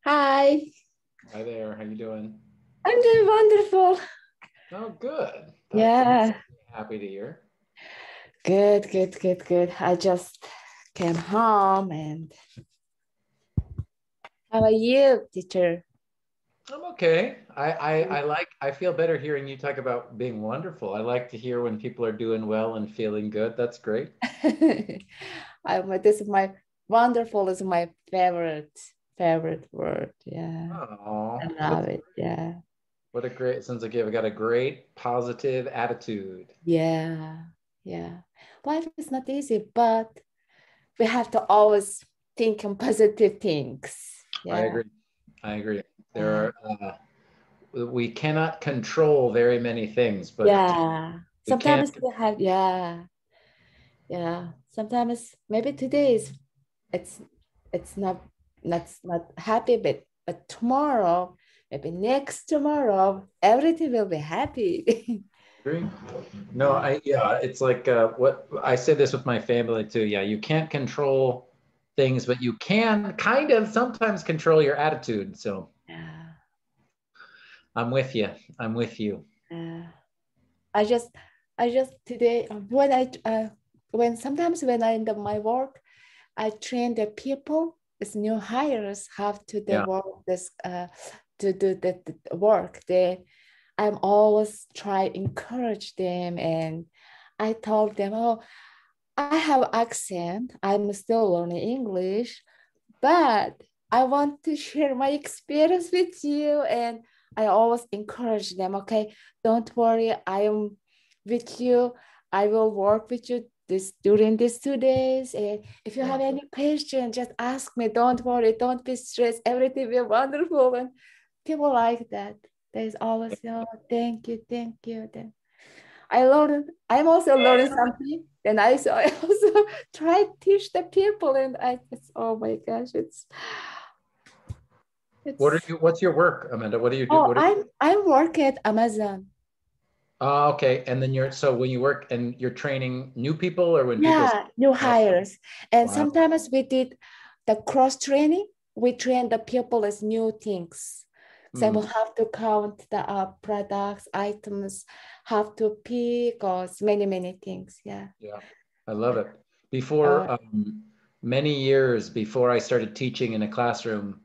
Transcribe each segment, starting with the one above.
Hi, Hi there. How you doing? I'm doing wonderful. Oh, good. That's Yeah, happy to hear. good. I just came home and how are you, teacher? I'm okay. I feel better hearing you talk about being wonderful. I like to hear when people are doing well and feeling good. That's great. This is my wonderful is my favorite word. Yeah, I Oh, love it. Yeah, what a great sounds like you've got a great positive attitude. yeah, yeah. Life is not easy, but we have to always think on positive things. I Yeah, agree. I agree. yeah. There are we cannot control very many things, but Yeah. we can. Sometimes we have, yeah. Yeah, sometimes maybe today is it's it's not happy, but tomorrow, maybe next tomorrow, everything will be happy. Agree. No, Yeah, yeah, it's like what I say this with my family too. Yeah, you can't control things, but you can kind of sometimes control your attitude. So yeah, I'm with you. I'm with you. yeah. I just I just today when sometimes when I in my work, I train the people as new hires have to the Yeah. work this to do the work. I'm always try encourage them, and I told them, oh, I have accent. I'm still learning English, but I want to share my experience with you. And I always encourage them, okay, don't worry, I am with you. I will work with you this during these 2 days. And if you have any question, just ask me. Don't worry, don't be stressed. Everything will be wonderful. And people like that. There's always, oh, thank you, thank you. Then I'm also learning something. Then I also try to teach the people, and oh my gosh, What are it's you? What's your work, Amanda? What do you do? oh What? I work at Amazon. Okay. And then you're so when you work and you're training new people, or when people. Yeah, new Oh, hires. And wow. sometimes we did the cross training. We train the people as new things. So Hmm. we have to count the products, items, have to pick or many things. Yeah. Yeah, I love Yeah. it. Before, Uh, many years before I started teaching in a classroom,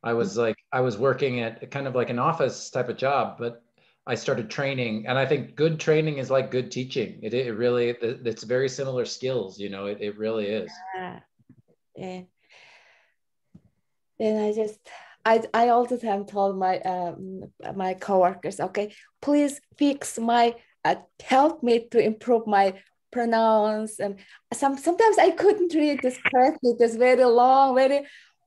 I was working at kind of like an office type of job, but I started training, and I think good training is like good teaching. It really, it's very similar skills, it really is. yeah. And then I all the time told my coworkers, okay, please fix my help me to improve my pronounce. And sometimes I couldn't read this correctly, this very long,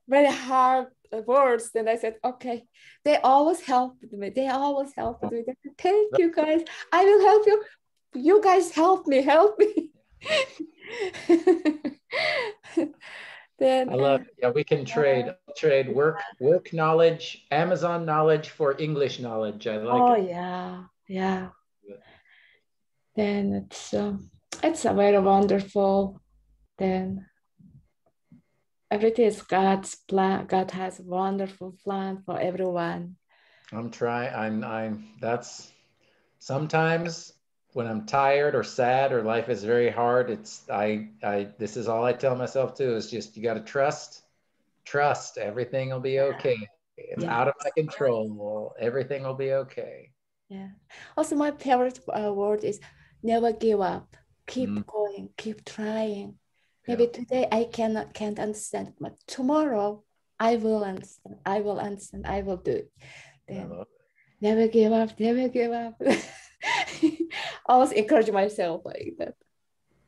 very hard words. Then I said, okay, they always helped me. They always helped me. They said, thank you guys. I will help you. You guys help me. Then I love it. Yeah, we can trade work knowledge, Amazon knowledge for English knowledge. I like oh it. yeah. Then it's a very wonderful. Then everything is God's plan. God has a wonderful plan for everyone. I'm trying. That's sometimes when I'm tired or sad or life is very hard, this is all I tell myself too is just you got to trust everything will be okay. It's Yeah, out of my control. Everything will be okay. yeah. Also, my favorite word is never give up. Mm, Keep going. Keep trying. yeah, Maybe today I can't understand, but tomorrow I will understand. I will understand. I will do it. I Then love never give up. Never give up. I always encourage myself like that.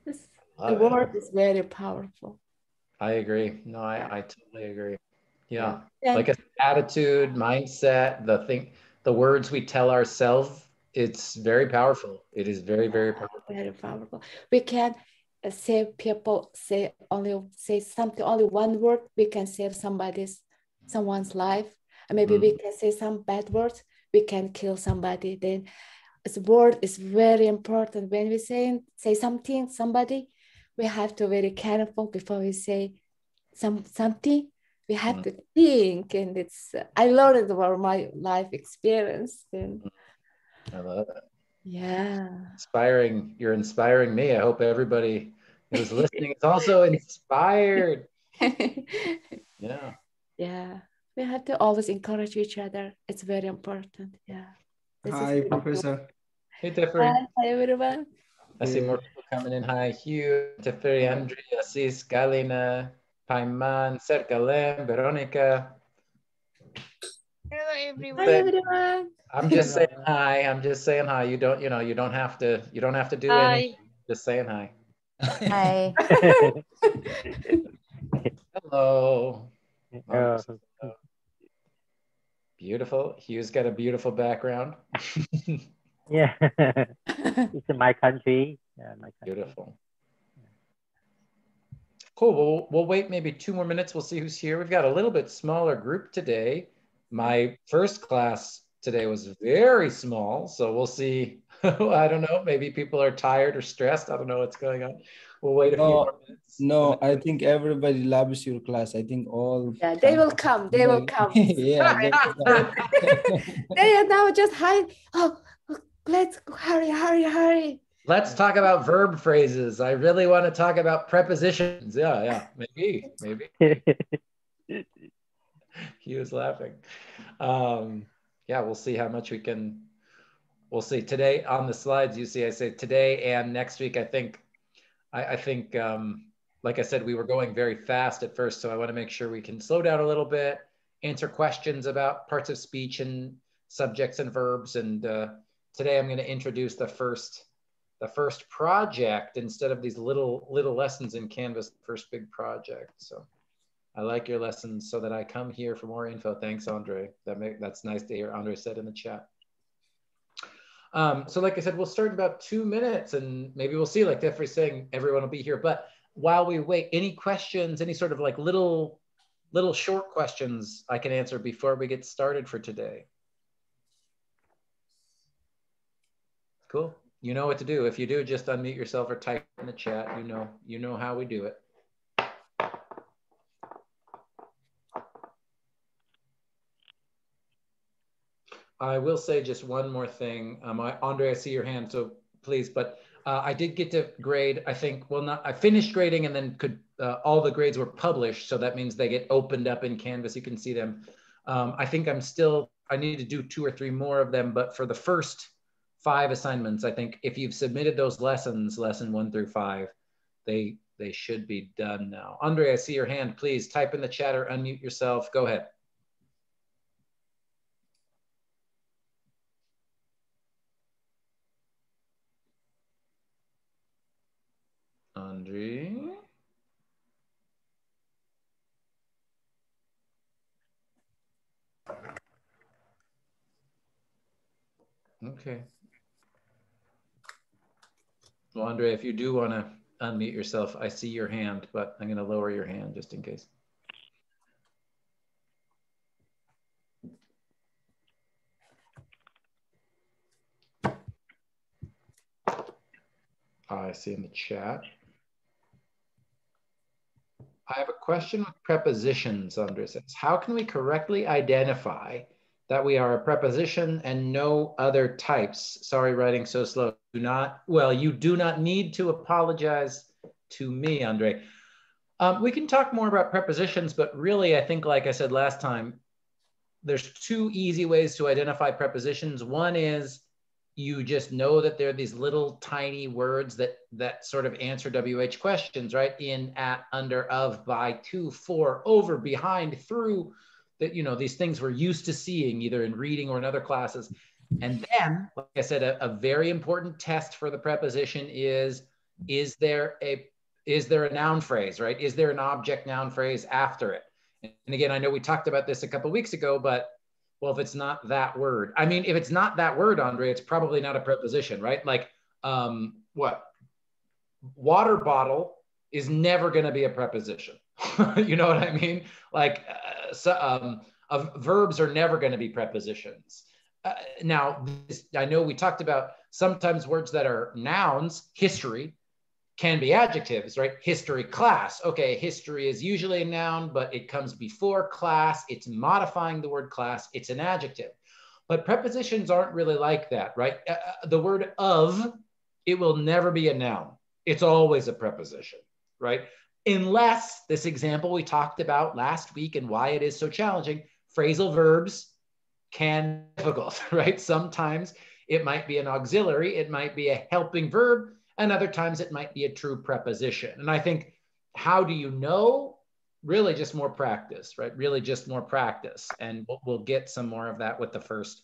This, it. the Love it. word is very powerful. I agree. No, Yeah, I totally agree. yeah. Yeah. Like And a attitude, mindset, the words we tell ourselves, it's very powerful. It is very, very powerful. very powerful. We can save people. Say something. Only one word. We can save someone's life. And maybe Mm. we can say some bad words. We can kill somebody. Then this word is very important. When we say something somebody, we have to very careful before we say something. we have to think, and it's I learned about my life experience. And I love it. yeah. Inspiring. You're inspiring me. I hope everybody who's listening is also inspired. Yeah. Yeah. We have to always encourage each other. It's very important. Yeah. This is Hi, Professor. Hey, Teferi. Hi everyone. I see more people coming in. Hi, Hugh, Teferi, Andrea, Sis, Galina, Paiman, Serkalem, Veronica. Hello everyone. Hi everyone. I'm just saying hi. I'm just saying hi. You don't have to do Hi. anything. Just saying hi. Hi. Hello. Oh, Beautiful. Hugh's got a beautiful background. yeah. It's in my country. Yeah, my country. Beautiful. Cool. We'll wait maybe 2 more minutes. We'll see who's here. We've got a little bit smaller group today. My first class today was very small, so we'll see. I don't know. Maybe people are tired or stressed. I don't know what's going on. We'll wait a few more minutes. No, I think everybody loves your class. I think all. Yeah, they will come. They will come. Yeah. They are now just hide. Oh, let's hurry. Let's talk about verb phrases. I really want to talk about prepositions. Yeah, maybe. He was laughing. Yeah, we'll see how much we can. We'll see. Today on the slides, you see, I say today and next week. I think, like I said, we were going very fast at first, so I want to make sure we can slow down a little bit, answer questions about parts of speech and subjects and verbs. And today I'm going to introduce the first project instead of these little lessons in Canvas, first big project. So I like your lessons so that I come here for more info. Thanks, Andre. That's nice to hear. Andre said in the chat. So like I said, we'll start in about 2 minutes and maybe we'll see, like Jeffrey's saying, everyone will be here. But while we wait, any questions, any sort of like little short questions I can answer before we get started for today? Cool. You know what to do. If you do, just unmute yourself or type in the chat. You know how we do it. I will say just one more thing. Andre, I see your hand, so please. But I did get to grade. I think, well, I finished grading, and then all the grades were published, so that means they get opened up in Canvas. You can see them. I think I need to do 2 or 3 more of them. But for the first 5 assignments, I think if you've submitted those lessons, lesson 1 through 5, they should be done now. Andre, I see your hand. Please type in the chat or unmute yourself. Go ahead. Andre. Okay. Well, Andre, if you do want to unmute yourself, I see your hand, but I'm going to lower your hand just in case. I see in the chat. I have a question with prepositions, Andre says. How can we correctly identify that we are a preposition and no other types? Sorry, writing so slow. You do not need to apologize to me, Andre. We can talk more about prepositions, but really, I think, like I said last time, there's 2 easy ways to identify prepositions. One is you just know that they're these little tiny words that sort of answer WH questions, right? In, at, under, of, by, to, for, over, behind, through, that, these things we're used to seeing either in reading or in other classes. And then, like I said, a very important test for the preposition is there a noun phrase, right? Is there an object noun phrase after it? And again, I know we talked about this a couple of weeks ago, but well, if it's not that word, I mean, if it's not that word, Andre, it's probably not a preposition, right? Like, what? Water bottle is never going to be a preposition. You know what I mean? Like, verbs are never going to be prepositions. Now, I know we talked about sometimes words that are nouns, history, can be adjectives, right? History class. Okay, history is usually a noun, but it comes before class. It's modifying the word class. It's an adjective. But prepositions aren't really like that, right? The word of, it will never be a noun. It's always a preposition, right? Unless this example we talked about last week and why it is so challenging, phrasal verbs can be difficult, right? Sometimes it might be an auxiliary, it might be a helping verb, and other times it might be a true preposition. And I think, how do you know? Really just more practice, right? Really just more practice. And we'll get some more of that with the first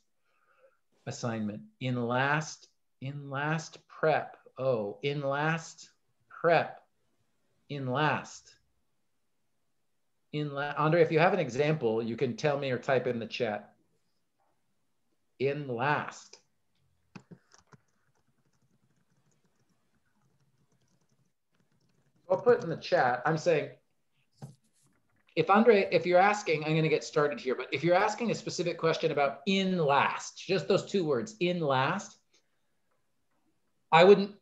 assignment. In last prep. Oh, in last prep. In last. Andre, if you have an example, you can tell me or type in the chat. In last. I'll put in the chat. I'm saying, if you're asking, I'm going to get started here, but if you're asking a specific question about in last, just those two words, in last,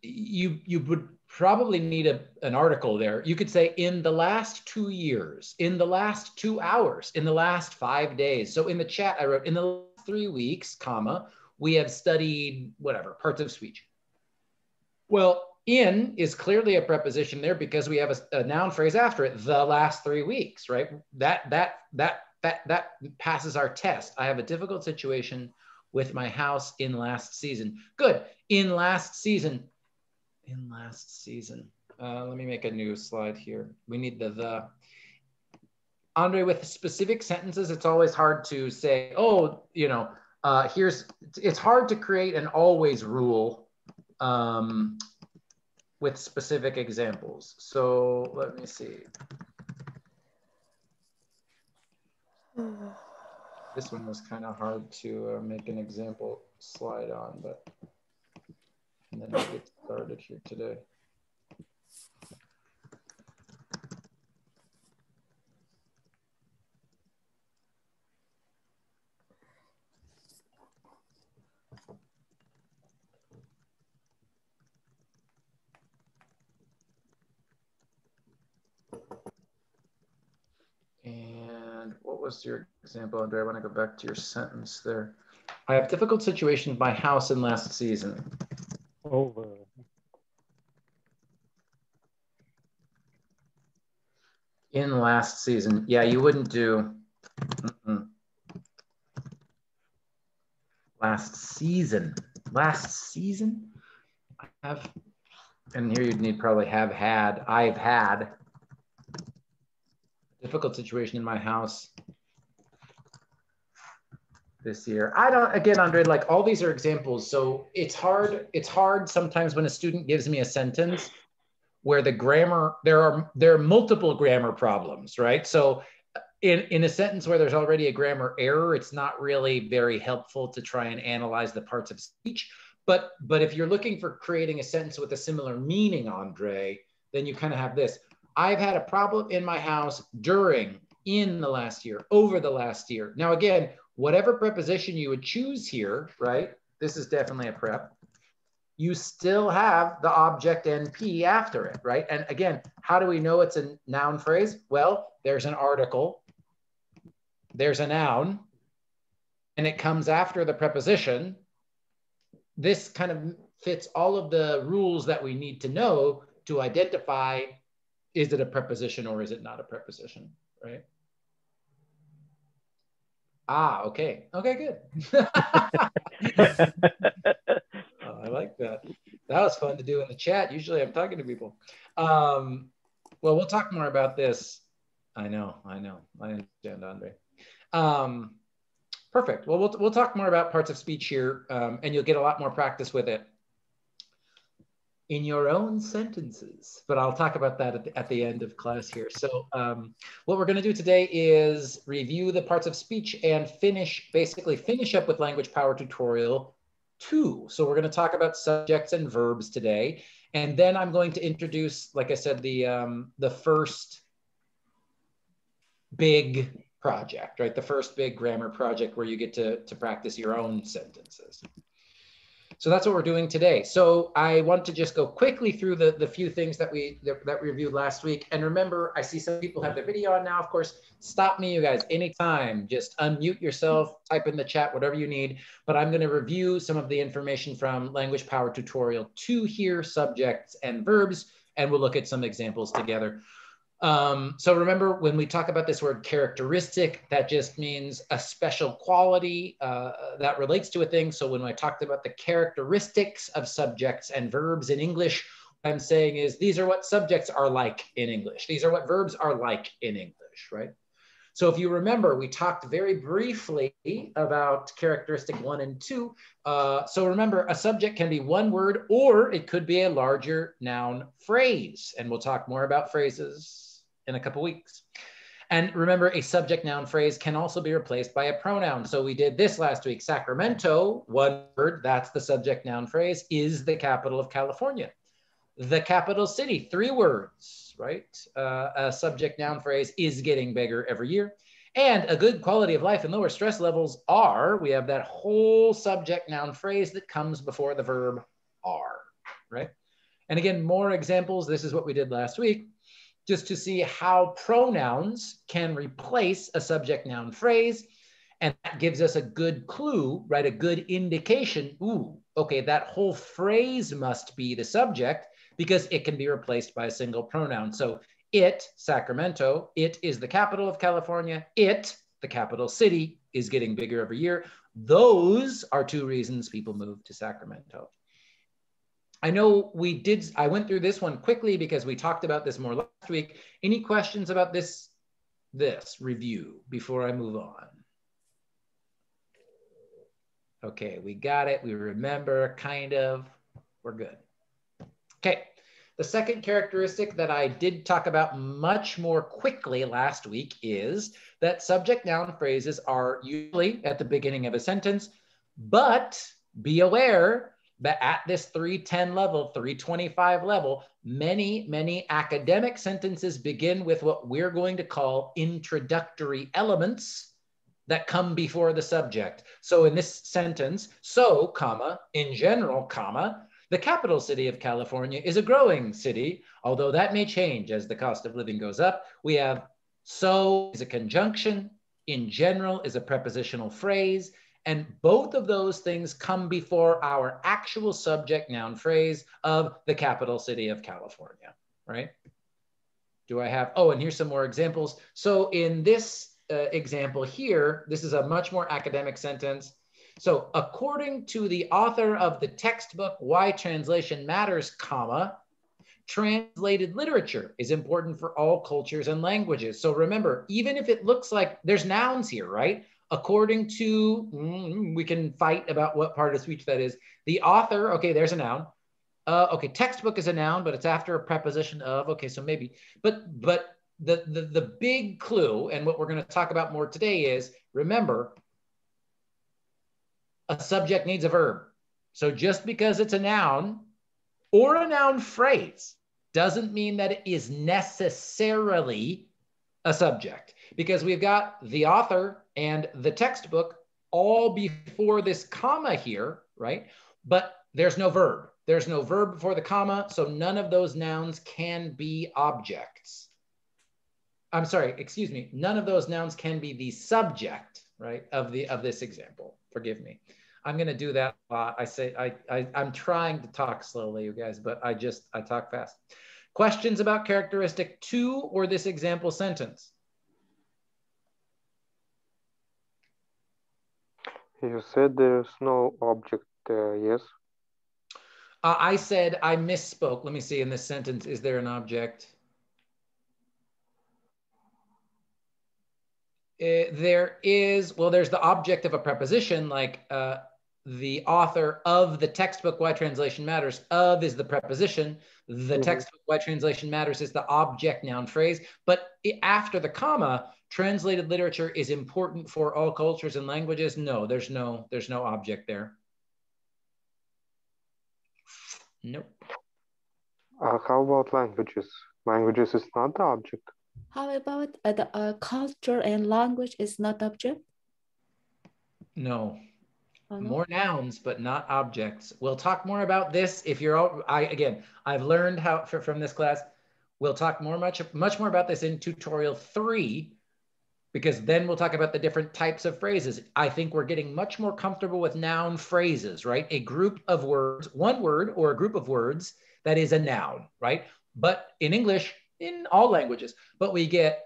you would probably need an article there. You could say in the last 2 years, in the last 2 hours, in the last 5 days. So in the chat, I wrote in the last 3 weeks, comma, we have studied whatever, parts of speech. Well, in is clearly a preposition there because we have a noun phrase after it, the last 3 weeks, right? That passes our test. I have a difficult situation with my house in last season. Good, in last season. In last season. Let me make a new slide here. We need the. Andre, with specific sentences, it's always hard to say, oh, you know, it's hard to create an always rule with specific examples. So let me see. This one was kind of hard to make an example slide on, but and then we'll get started here today. And what was your example, Andre? I want to go back to your sentence there. I have difficult situation with my house in last season. Over. In last season. Yeah, you wouldn't do last season. Last season? I have, and here you'd need probably have had. I've had a difficult situation in my house this year. I don't, again, Andre, like all these are examples. So it's hard sometimes when a student gives me a sentence where the grammar, there are multiple grammar problems, right? So in a sentence where there's already a grammar error, it's not really very helpful to try and analyze the parts of speech. But if you're looking for creating a sentence with a similar meaning, Andre, then you kind of have this. I've had a problem in my house during, in the last year, over the last year. Now, again, whatever preposition you would choose here, right? This is definitely a prep. You still have the object NP after it, right? And again, how do we know it's a noun phrase? Well, there's an article, there's a noun, and it comes after the preposition. This kind of fits all of the rules that we need to know to identify, is it a preposition or is it not a preposition, right? Ah, okay. Okay, good. Oh, I like that. That was fun to do in the chat. Usually I'm talking to people. Well, we'll talk more about this. I know. I understand, Andre. Perfect. Well, we'll talk more about parts of speech here, and you'll get a lot more practice with it in your own sentences, but I'll talk about that at the end of class here. So what we're going to do today is review the parts of speech and basically finish up with language power tutorial 2. So we're going to talk about subjects and verbs today. And then I'm going to introduce, like I said, the first big project, right? The first big grammar project where you get to practice your own sentences. So that's what we're doing today. So I want to just go quickly through the few things that we reviewed last week. And remember, I see some people have their video on now. Of course, stop me, you guys, anytime. Just unmute yourself, type in the chat, whatever you need. But I'm going to review some of the information from Language Power Tutorial 2 here, subjects and verbs, and we'll look at some examples together. So remember, when we talk about this word characteristic, that just means a special quality that relates to a thing. So when I talked about the characteristics of subjects and verbs in English, what I'm saying is these are what subjects are like in English. These are what verbs are like in English, right? So if you remember, we talked very briefly about characteristic 1 and 2. So remember, a subject can be one word, or it could be a larger noun phrase. And we'll talk more about phrases in a couple weeks. And remember, a subject noun phrase can also be replaced by a pronoun. So we did this last week. Sacramento, one word, that's the subject noun phrase, is the capital of California. The capital city, 3 words, right? A subject noun phrase is getting bigger every year. And a good quality of life and lower stress levels are, we have that whole subject noun phrase that comes before the verb are, right? And again, more examples. This is what we did last week, just to see how pronouns can replace a subject noun phrase. And that gives us a good clue, right? A good indication. Ooh, okay, that whole phrase must be the subject because it can be replaced by a single pronoun. So it, Sacramento, it is the capital of California. It, the capital city, is getting bigger every year. Those are 2 reasons people move to Sacramento. I know I went through this one quickly because we talked about this more last week. Any questions about this review before I move on? Okay, we got it. We remember, kind of. We're good. Okay, the second characteristic that I did talk about much more quickly last week is that subject noun phrases are usually at the beginning of a sentence, but be aware that at this 310 level, 325 level, many academic sentences begin with what we're going to call introductory elements that come before the subject. So in this sentence, so, comma, in general, comma, the capital city of California is a growing city, although that may change as the cost of living goes up. We have so is a conjunction, in general is a prepositional phrase, and both of those things come before our actual subject noun phrase of the capital city of California, right? Do I have, oh, and here's some more examples. So in this example here, this is a much more academic sentence. So according to the author of the textbook, Why Translation Matters, comma, translated literature is important for all cultures and languages. So remember, even if it looks like there's nouns here, right? According to, we can fight about what part of speech that is. The author, okay, there's a noun. Okay, textbook is a noun, but it's after a preposition of, okay, so maybe, but the big clue, and what we're going to talk about more today is, remember, a subject needs a verb. So just because it's a noun or a noun phrase doesn't mean that it is necessarily a subject, because we've got the author and the textbook all before this comma here, right? But there's no verb. There's no verb before the comma, so none of those nouns can be objects. I'm sorry, excuse me. None of those nouns can be the subject, right, of this example. Forgive me. I'm going to do that a lot. I'm trying to talk slowly, you guys, but I talk fast. Questions about characteristic 2 or this example sentence? You said there's no object, yes? I said I misspoke. Let me see, in this sentence, is there an object? There is, well, there's the object of a preposition, like the author of the textbook, Why Translation Matters. Of is the preposition. The textbook, Why Translation Matters is the object noun phrase. But after the comma, translated literature is important for all cultures and languages. No, there's no object there. Nope. How about languages? Languages is not the object. How about the culture and language is not object? No. Oh, no? More nouns, but not objects. We'll talk more about this if you're all, I've learned how from this class. We'll talk much more about this in tutorial 3, because then we'll talk about the different types of phrases. I think we're getting much more comfortable with noun phrases, right? A group of words, one word or a group of words that is a noun, right? But in English, in all languages, but we get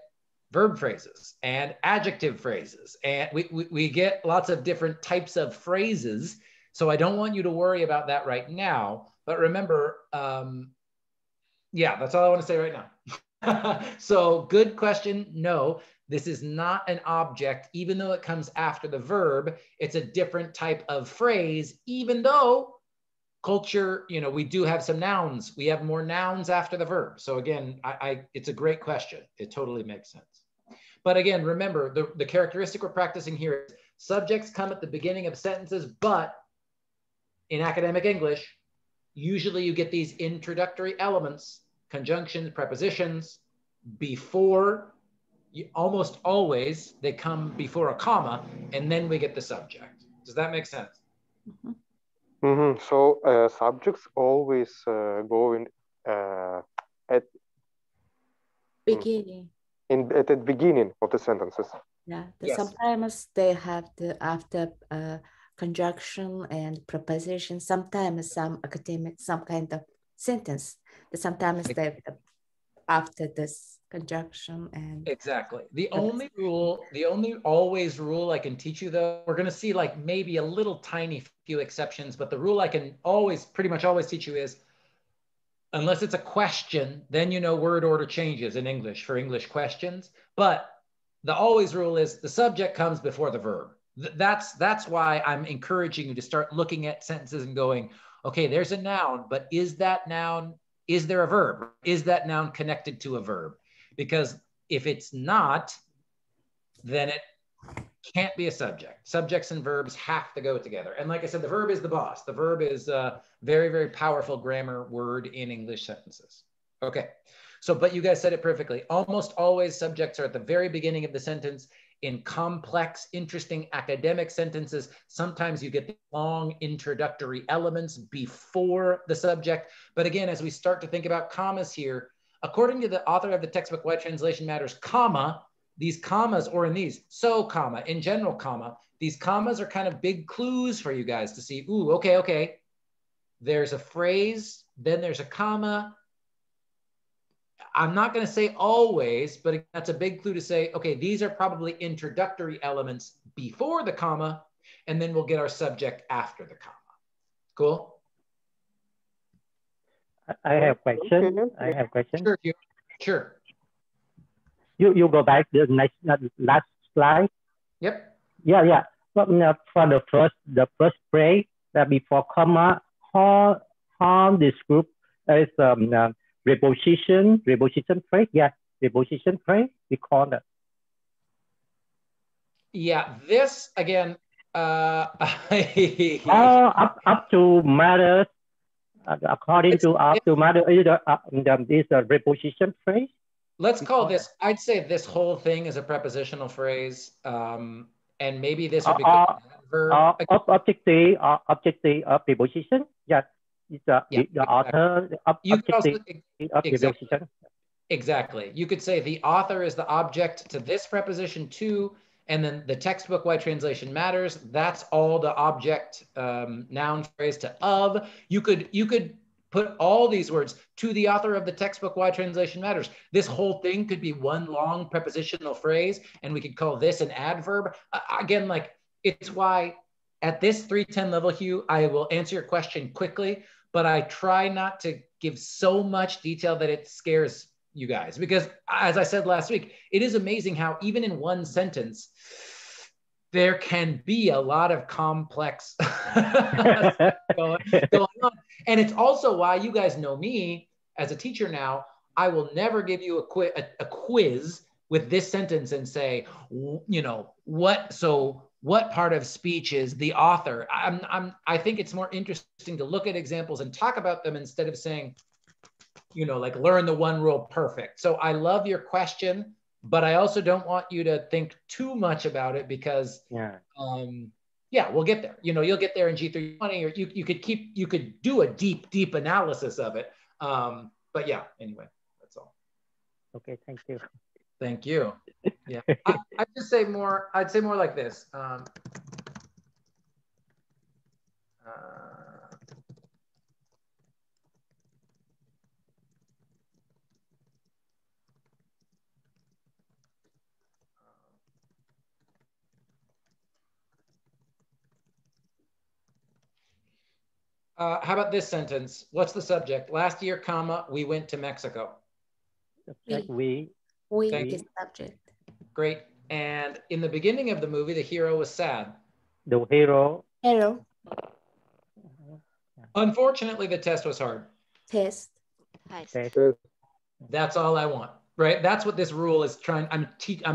verb phrases and adjective phrases, and we get lots of different types of phrases. So I don't want you to worry about that right now. But remember, yeah, that's all I want to say right now. So good question. No, this is not an object, even though it comes after the verb. It's a different type of phrase, even though culture, you know, we do have some nouns. We have more nouns after the verb. So again, it's a great question. It totally makes sense. But again, remember, the characteristic we're practicing here is subjects come at the beginning of sentences, but in academic English, usually you get these introductory elements, conjunctions, prepositions, before, almost always they come before a comma, and then we get the subject. Does that make sense? Mhm. Mm-hmm. So subjects always go in at Beginning. at the beginning of the sentences. Yeah. Yes. Sometimes they have the after conjunction and preposition. Sometimes some academic, some kind of sentence. Sometimes they after this conjunction and Exactly. The only always rule I can teach you, though, we're going to see like maybe a little tiny few exceptions, but the rule I can pretty much always teach you is, unless it's a question, then you know word order changes in English for English questions. But the always rule is the subject comes before the verb. That's why I'm encouraging you to start looking at sentences and going, okay, there's a noun, but is there a verb? Is that noun connected to a verb? Because if it's not, then it can't be a subject. Subjects and verbs have to go together. And like I said, the verb is the boss. The verb is a very, very powerful grammar word in English sentences. Okay, so, but you guys said it perfectly. Almost always subjects are at the very beginning of the sentence. In complex, interesting academic sentences, sometimes you get the long introductory elements before the subject. But again, as we start to think about commas here, according to the author of the textbook, Why Translation Matters, comma, these commas, or in these, so comma, in general comma, these commas are kind of big clues for you guys to see, ooh, okay, there's a phrase, then there's a comma. I'm not going to say always, but that's a big clue to say, okay, these are probably introductory elements before the comma, and then we'll get our subject after the comma. Cool? I have question. Okay. I have question. Sure. You go back to the next last slide. Yep. Yeah. But for the first phrase that before comma, how this group is preposition phrase. Yeah, preposition phrase. We call that. Yeah. This again. Up to matters. According to up to matter is a preposition phrase. Let's call this, I'd say this whole thing is a prepositional phrase. And maybe this would be verb. Objective of preposition. Yeah. It's the author of objective of preposition. Exactly. You could say the author is the object to this preposition too. And then the textbook, Why Translation Matters, that's all the object noun phrase to of. You could put all these words to the author of the textbook, Why Translation Matters. This whole thing could be one long prepositional phrase, and we could call this an adverb. Again, like, it's why at this 310 level, Hugh, I will answer your question quickly, but I try not to give so much detail that it scares you guys, because as I said last week, it is amazing how even in one sentence, there can be a lot of complex going on. And it's also why, you guys know me as a teacher now, I will never give you a quiz with this sentence and say, you know, what part of speech is the author? I think it's more interesting to look at examples and talk about them instead of saying, you know, like learn the one rule perfect. So I love your question, but I also don't want you to think too much about it, because Yeah, we'll get there. You know, you'll get there in G320, or you could do a deep analysis of it. But yeah, anyway, that's all. Okay, thank you. Thank you. Yeah, I'd say more like this. How about this sentence? What's the subject? Last year, comma, we went to Mexico. Subject, we the subject. Great. And in the beginning of the movie, the hero was sad. The hero. Hello. Unfortunately, the test was hard. Test. That's all I want, right? That's what this rule is trying.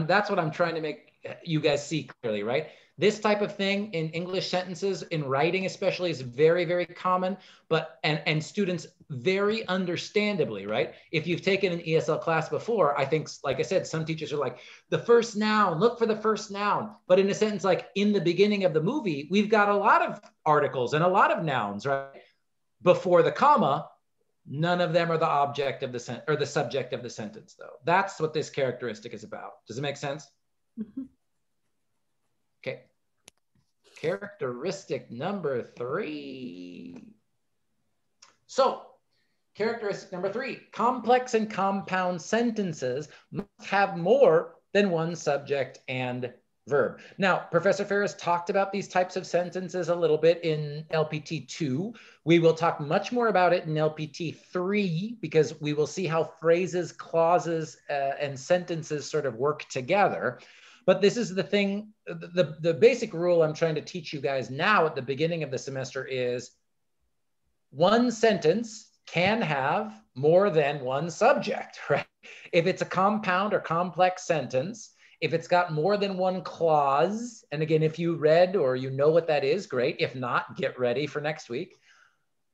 That's what I'm trying to make you guys see clearly, right? This type of thing in English sentences, in writing especially, is very, very common, but and students very understandably, right? If you've taken an ESL class before, I think, like I said, some teachers are like, the first noun, look for the first noun. But in a sentence like in the beginning of the movie, we've got a lot of articles and a lot of nouns, right? Before the comma, none of them are the object of the sentence or the subject of the sentence, though. That's what this characteristic is about. Does it make sense? Mm-hmm. Okay. Characteristic number 3. So, characteristic number 3, complex and compound sentences must have more than one subject and verb. Now, Professor Ferris talked about these types of sentences a little bit in LPT 2. We will talk much more about it in LPT 3 because we will see how phrases, clauses, and sentences sort of work together. But this is the thing, the basic rule I'm trying to teach you guys now at the beginning of the semester is one sentence can have more than one subject, right? If it's a compound or complex sentence, if it's got more than one clause, and again, if you read or you know what that is, great. If not, get ready for next week.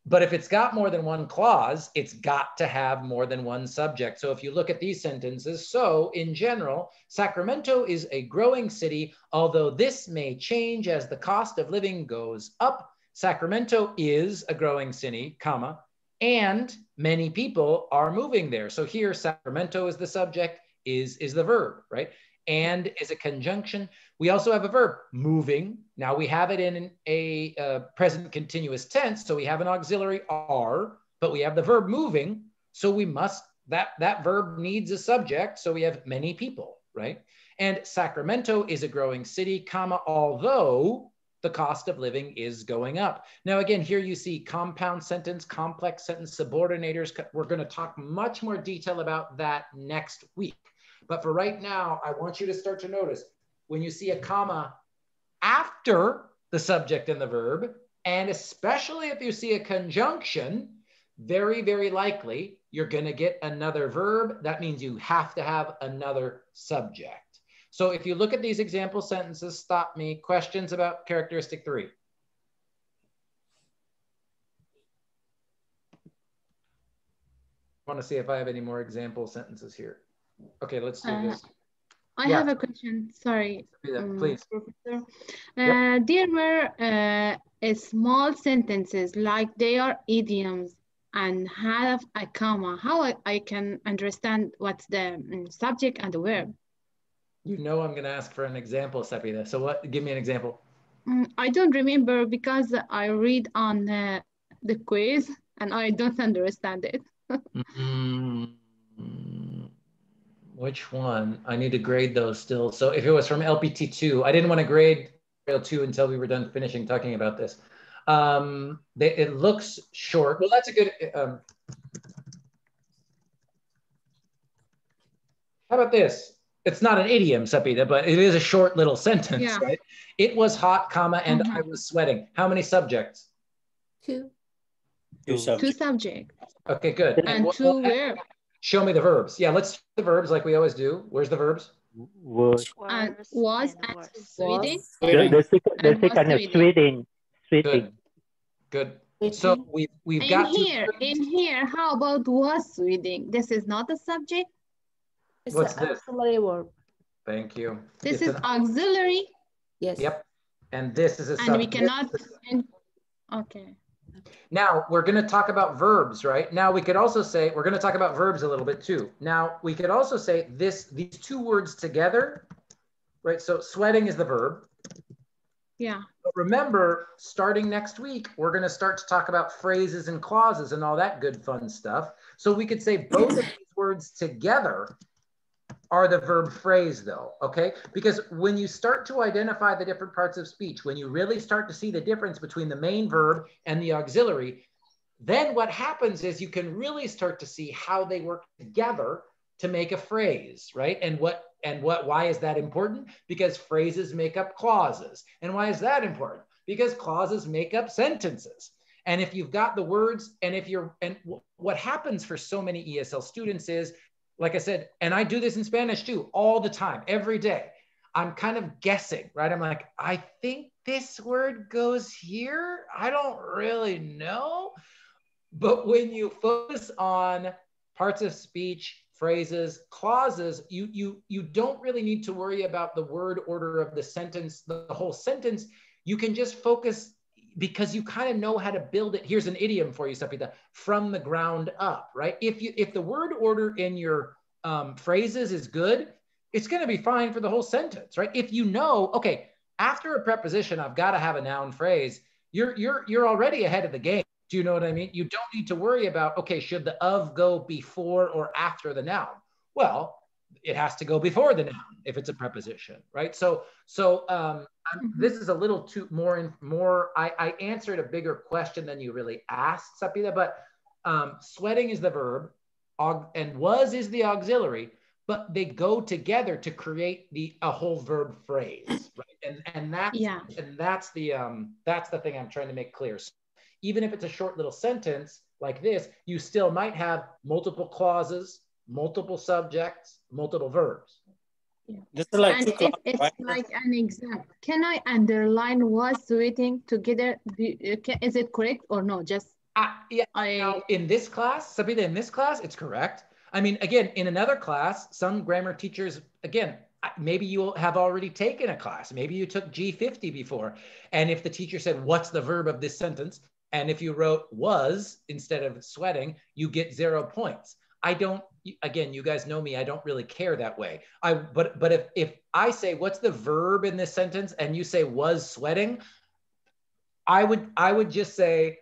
But if it's got more than one clause, it's got to have more than one subject. So if you look at these sentences, so in general, Sacramento is a growing city, although this may change as the cost of living goes up. Sacramento is a growing city, comma, and many people are moving there. So here, Sacramento is the subject, is the verb, right? And is a conjunction. We also have a verb, moving. Now we have it in a present continuous tense, so we have an auxiliary are, but we have the verb moving, so we must, that verb needs a subject, so we have many people, right? And Sacramento is a growing city, comma, although the cost of living is going up. Now again, here you see compound sentence, complex sentence, subordinators. We're going to talk much more detail about that next week. But for right now, I want you to start to notice when you see a comma after the subject and the verb, and especially if you see a conjunction, very, very likely you're going to get another verb. That means you have to have another subject. So if you look at these example sentences, stop me. Questions about characteristic 3? I want to see if I have any more example sentences here. Okay, let's do this. I have a question. Sorry, please. Professor. Yep. There were small sentences like they are idioms and have a comma. How I can understand what's the subject and the verb? You know I'm going to ask for an example, Sepida. So what? Give me an example. I don't remember because I read on the quiz and I don't understand it. Which one? I need to grade those still. So if it was from LPT 2, I didn't want to grade 2 until we were done finishing talking about this. It looks short. Well, that's a good... how about this? It's not an idiom, Sapita, but it is a short little sentence, right? It was hot, comma, and I was sweating. How many subjects? 2. 2 subjects. Okay, good. And 2 verbs. Show me the verbs. Yeah, let's do the verbs like we always do. Where's the verbs? Was. And was and sweating. The second is sweating. Good. So we've got in here, how about was sweating? This is not a subject. It's an auxiliary verb. Thank you. This is auxiliary. Yes. Yep. And this is a And we subject. cannot, okay. Now we're going to talk about verbs, right? Now we could also say, we're going to talk about verbs a little bit too. Now we could also say these two words together, right? So sweating is the verb. Yeah. But remember, starting next week, we're going to start to talk about phrases and clauses and all that good fun stuff. So we could say both of these words together are the verb phrase though, okay? Because when you start to identify the different parts of speech, when you really start to see the difference between the main verb and the auxiliary, then what happens is you can really start to see how they work together to make a phrase, right? And why is that important? Because phrases make up clauses. And why is that important? Because clauses make up sentences. And if you've got the words, and what happens for so many ESL students is, like I said, and I do this in Spanish too, all the time, every day, I'm kind of guessing, right? I'm like, I think this word goes here. I don't really know. But when you focus on parts of speech, phrases, clauses, you don't really need to worry about the word order of the sentence, the whole sentence. You can just focus because you kind of know how to build it. Here's an idiom for you, Sapita, from the ground up, right? If the word order in your phrases is good, it's going to be fine for the whole sentence, right? If you know, okay, after a preposition, I've got to have a noun phrase. You're already ahead of the game. Do you know what I mean? You don't need to worry about, okay, should the of go before or after the noun? Well, it has to go before the noun if it's a preposition, right? So this is a little too more. I answered a bigger question than you really asked, Sapita, but sweating is the verb, and was is the auxiliary, but they go together to create a whole verb phrase, right? And that's the thing I'm trying to make clear. So even if it's a short little sentence like this, you still might have multiple clauses, multiple subjects, multiple verbs. Yeah. This is like and two clauses, it's right? like an exam. Can I underline was sweating together? Is it correct or no? Just Yeah. Now, in this class, Sabina, in this class, it's correct. I mean, again, in another class, some grammar teachers, again, maybe you have already taken a class. Maybe you took G50 before. And if the teacher said, what's the verb of this sentence? And if you wrote was instead of sweating, you get 0 points. I don't, again, you guys know me, I don't really care that way. But if I say, what's the verb in this sentence? And you say was sweating, I would just say,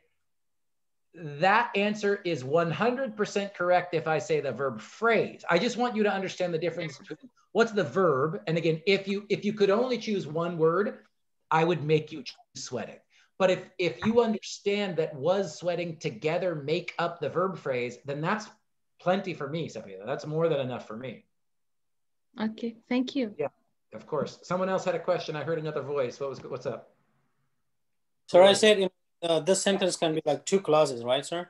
that answer is 100% correct if I say the verb phrase. I just want you to understand the difference between what's the verb. And again, if you could only choose one word, I would make you choose sweating. But if you understand that was sweating together make up the verb phrase, then that's plenty for me, Safia. That's more than enough for me. Okay, thank you. Yeah, of course. Someone else had a question. I heard another voice. What's up? So I said this sentence can be like two clauses, right, sir?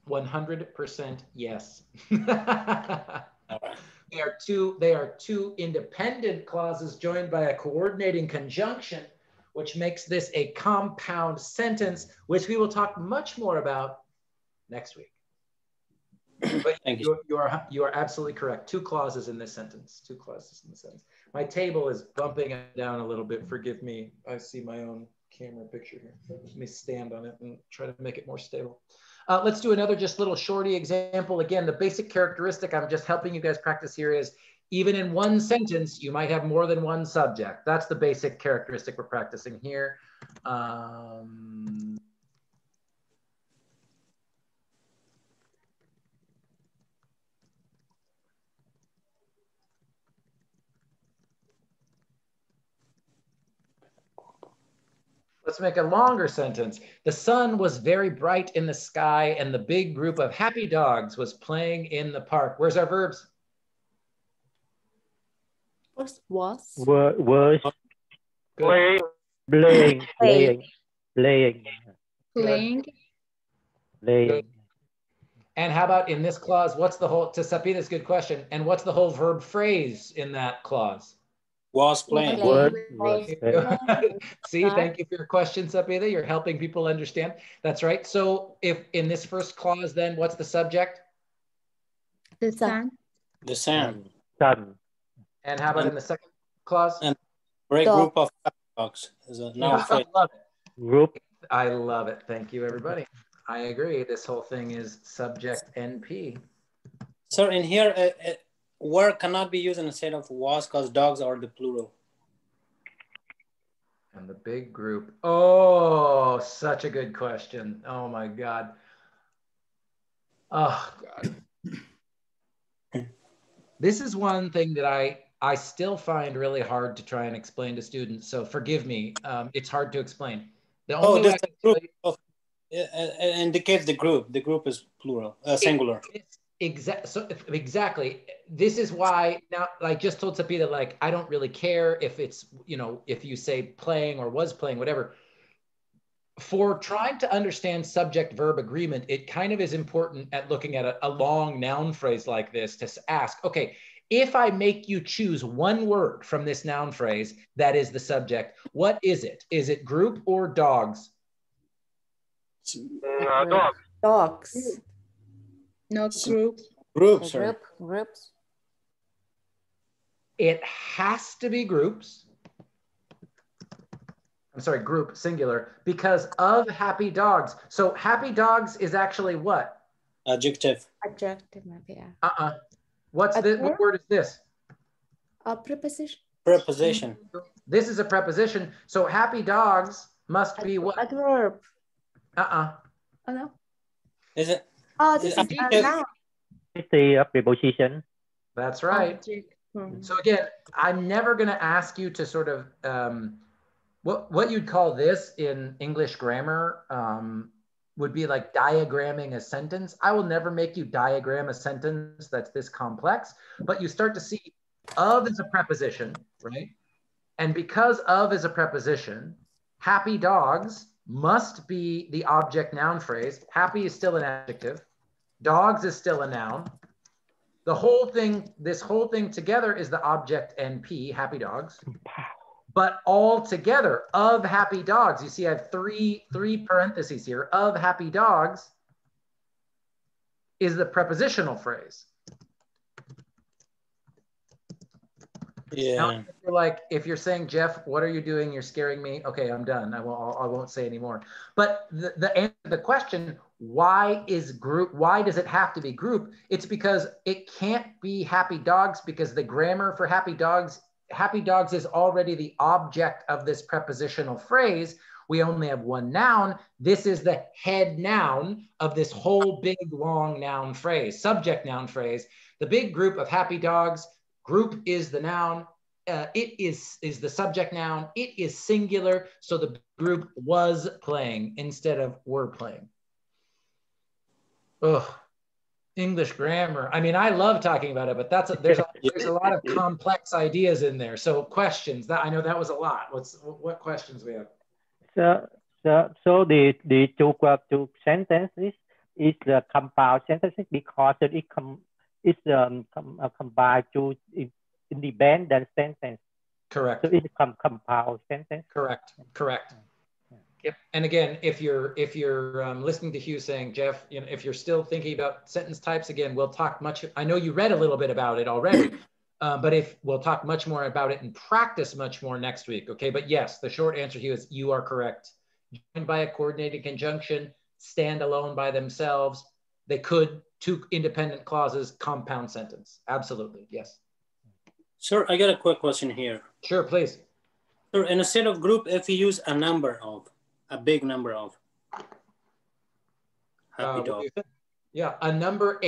100% yes. All right. They are two independent clauses joined by a coordinating conjunction, which makes this a compound sentence, which we will talk much more about next week. But Thank you. You are absolutely correct. Two clauses in this sentence. Two clauses in this sentence. My table is bumping down a little bit. Forgive me. I see my own camera picture here. Let me stand on it and try to make it more stable. Let's do another just little shorty example. Again, the basic characteristic I'm just helping you guys practice here is even in one sentence, you might have more than one subject. That's the basic characteristic we're practicing here. Let's make a longer sentence. The sun was very bright in the sky and the big group of happy dogs was playing in the park. Where's our verbs? Was. Was. Good. Playing. And how about in this clause, what's the whole, to Sapita's good question, and what's the whole verb phrase in that clause? Was playing. See, thank you for your question, Sapita. You're helping people understand. That's right. So if in this first clause, then what's the subject? The sun. The sun. Sun. And how about in the second clause? And great group of dogs is a noun I phrase. love it. Group. I love it. Thank you, everybody. I agree. This whole thing is subject NP. Sir, in here, were cannot be used instead of was because dogs are the plural. And the big group. Oh, such a good question. Oh my God. Oh God. This is one thing that I still find really hard to try and explain to students. So forgive me. It's hard to explain. The only way I can group tell you, indicates the group. The group is plural, singular. Exactly. This is why now, like just told Sapita, like, I don't really care if it's, you know, if you say playing or was playing, whatever. For trying to understand subject verb agreement, it kind of is important at looking at a long noun phrase like this to ask, okay, if I make you choose one word from this noun phrase that is the subject, what is it? Is it group or dogs? Dogs. Dogs. No, group. Groups, sir. Groups. It has to be groups. I'm sorry, group, singular, because of happy dogs. So happy dogs is actually what? Adjective. Adjective, maybe, yeah. What's this? What word is this? A preposition. Preposition. This is a preposition. So happy dogs must be what? Adverb. Oh no. Is it? Oh, this is a noun. It's the preposition. That's right. So again, I'm never going to ask you to sort of what you'd call this in English grammar would be like diagramming a sentence. I will never make you diagram a sentence that's this complex, but you start to see of is a preposition, right? And because of is a preposition, happy dogs must be the object noun phrase. Happy is still an adjective. Dogs is still a noun. The whole thing, this whole thing together is the object NP, happy dogs. But all together, of happy dogs, you see I have three parentheses here, of happy dogs is the prepositional phrase. Yeah. Now, if you're saying, Jeff, what are you doing? You're scaring me. Okay, I'm done. I won't say anymore. But the answer to the question, why is group? Why does it have to be group? It's because it can't be happy dogs because the grammar for happy dogs is already the object of this prepositional phrase. We only have one noun. This is the head noun of this whole big long noun phrase, subject noun phrase. The big group of happy dogs. Group is the noun, it is the subject noun, it is singular, so the group was playing instead of were playing. Ugh, English grammar. I mean, I love talking about it, but there's a lot of complex ideas in there. So questions, that I know that was a lot. What questions we have? So the two sentences is the compound sentences because it's combined to independent sentence. Correct. So it's compound sentence. Correct. Yep. And again, if you're listening to Hugh saying, Jeff, you know, if you're still thinking about sentence types, again, we'll talk much. I know you read a little bit about it already, but we'll talk much more about it and practice much more next week. Okay. But yes, the short answer, Hugh, is you are correct. Joined by a coordinated conjunction, stand alone by themselves. They could, two independent clauses, compound sentence. Absolutely. Yes. Sir, I got a quick question here. Sure, please. Sir, instead of group, if you use a big number of happy dog. Yeah, a number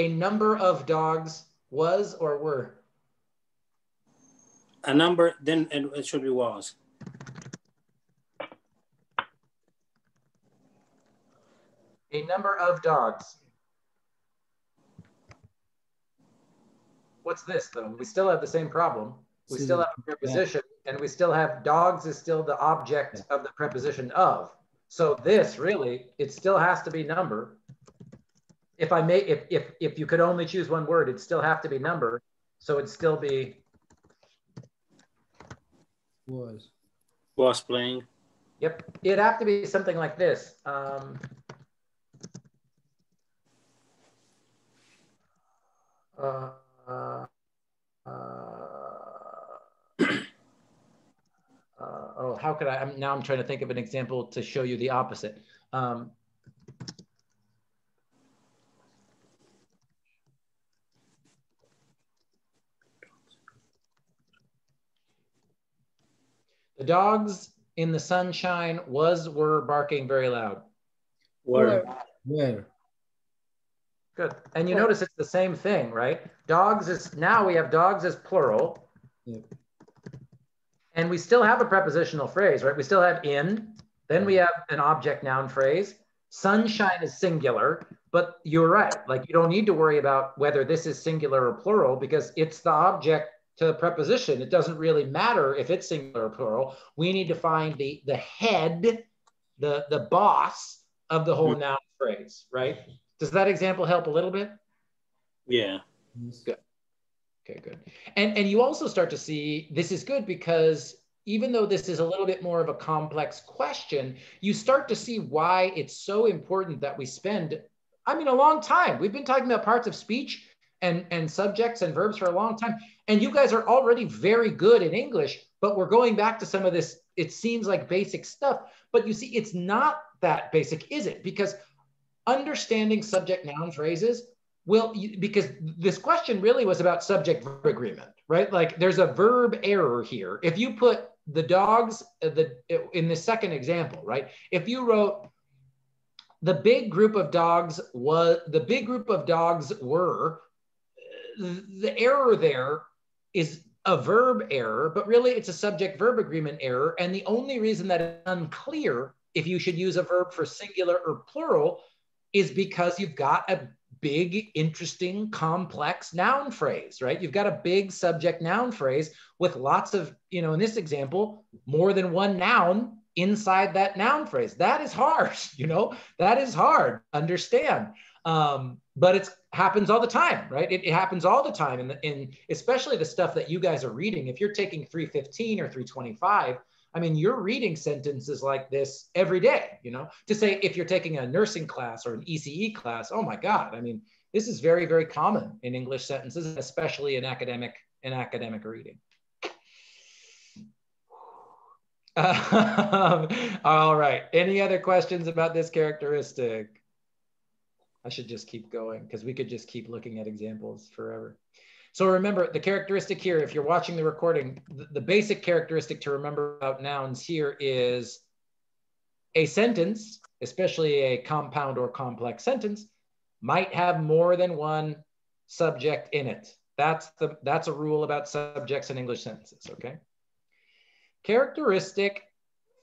of dogs was or were? A number, then it should be was. A number of dogs. What's this though? We still have the same problem. We still have a preposition and we still have dogs is still the object of the preposition of. So this really, it still has to be number. If you could only choose one word, it'd still have to be number. So it'd still be Was playing. Yep, it'd have to be something like this. Oh, how could I, now I'm trying to think of an example to show you the opposite. The dogs in the sunshine were barking very loud. Were. Where? Good. And you notice it's the same thing, right? Dogs is, now we have dogs as plural. Yep. And we still have a prepositional phrase, right? We still have in, then we have an object noun phrase. Sunshine is singular, but you're right. Like you don't need to worry about whether this is singular or plural because it's the object to the preposition. It doesn't really matter if it's singular or plural. We need to find the head, the boss of the whole noun phrase, right? Does that example help a little bit? Yeah. Good. Okay, good. And you also start to see, this is good because even though this is a little bit more of a complex question, you start to see why it's so important that we spend, I mean, a long time. We've been talking about parts of speech and subjects and verbs for a long time. And you guys are already very good in English, but we're going back to some of this, it seems like basic stuff, but you see, it's not that basic, is it? Because understanding subject noun phrases, well, because this question really was about subject verb agreement, right? Like there's a verb error here. If you put the dogs in the second example, right? If you wrote the big group of dogs were, the error there is a verb error, but really it's a subject verb agreement error. And the only reason that it's unclear if you should use a verb for singular or plural is because you've got a big, interesting, complex noun phrase, right? You've got a big subject noun phrase with lots of, you know, in this example, more than one noun inside that noun phrase. That is hard, you know, that is hard to understand. But it happens all the time, right? It happens all the time. In especially the stuff that you guys are reading. If you're taking 315 or 325, I mean, you're reading sentences like this every day, you know, to say if you're taking a nursing class or an ECE class, oh my God. I mean, this is very, very common in English sentences, especially in academic reading. All right. Any other questions about this characteristic? I should just keep going because we could just keep looking at examples forever. So remember the characteristic here, if you're watching the recording, the basic characteristic to remember about nouns here is a sentence, especially a compound or complex sentence, might have more than one subject in it. That's a rule about subjects in English sentences, okay? Characteristic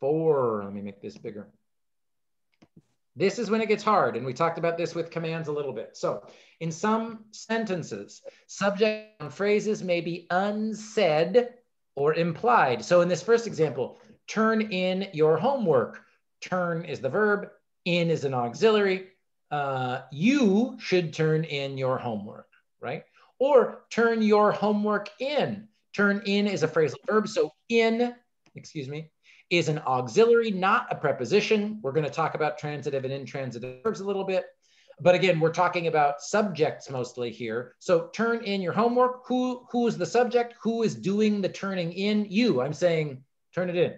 4, let me make this bigger. This is when it gets hard, and we talked about this with commands a little bit. So in some sentences, subject and phrases may be unsaid or implied. So in this first example, turn in your homework. Turn is the verb, in is an auxiliary. You should turn in your homework, right? Or turn your homework in. Turn in is a phrasal verb, so in, is an auxiliary, not a preposition. We're going to talk about transitive and intransitive verbs a little bit. But again, we're talking about subjects mostly here. So turn in your homework. Who is the subject? Who is doing the turning in? You. I'm saying turn it in.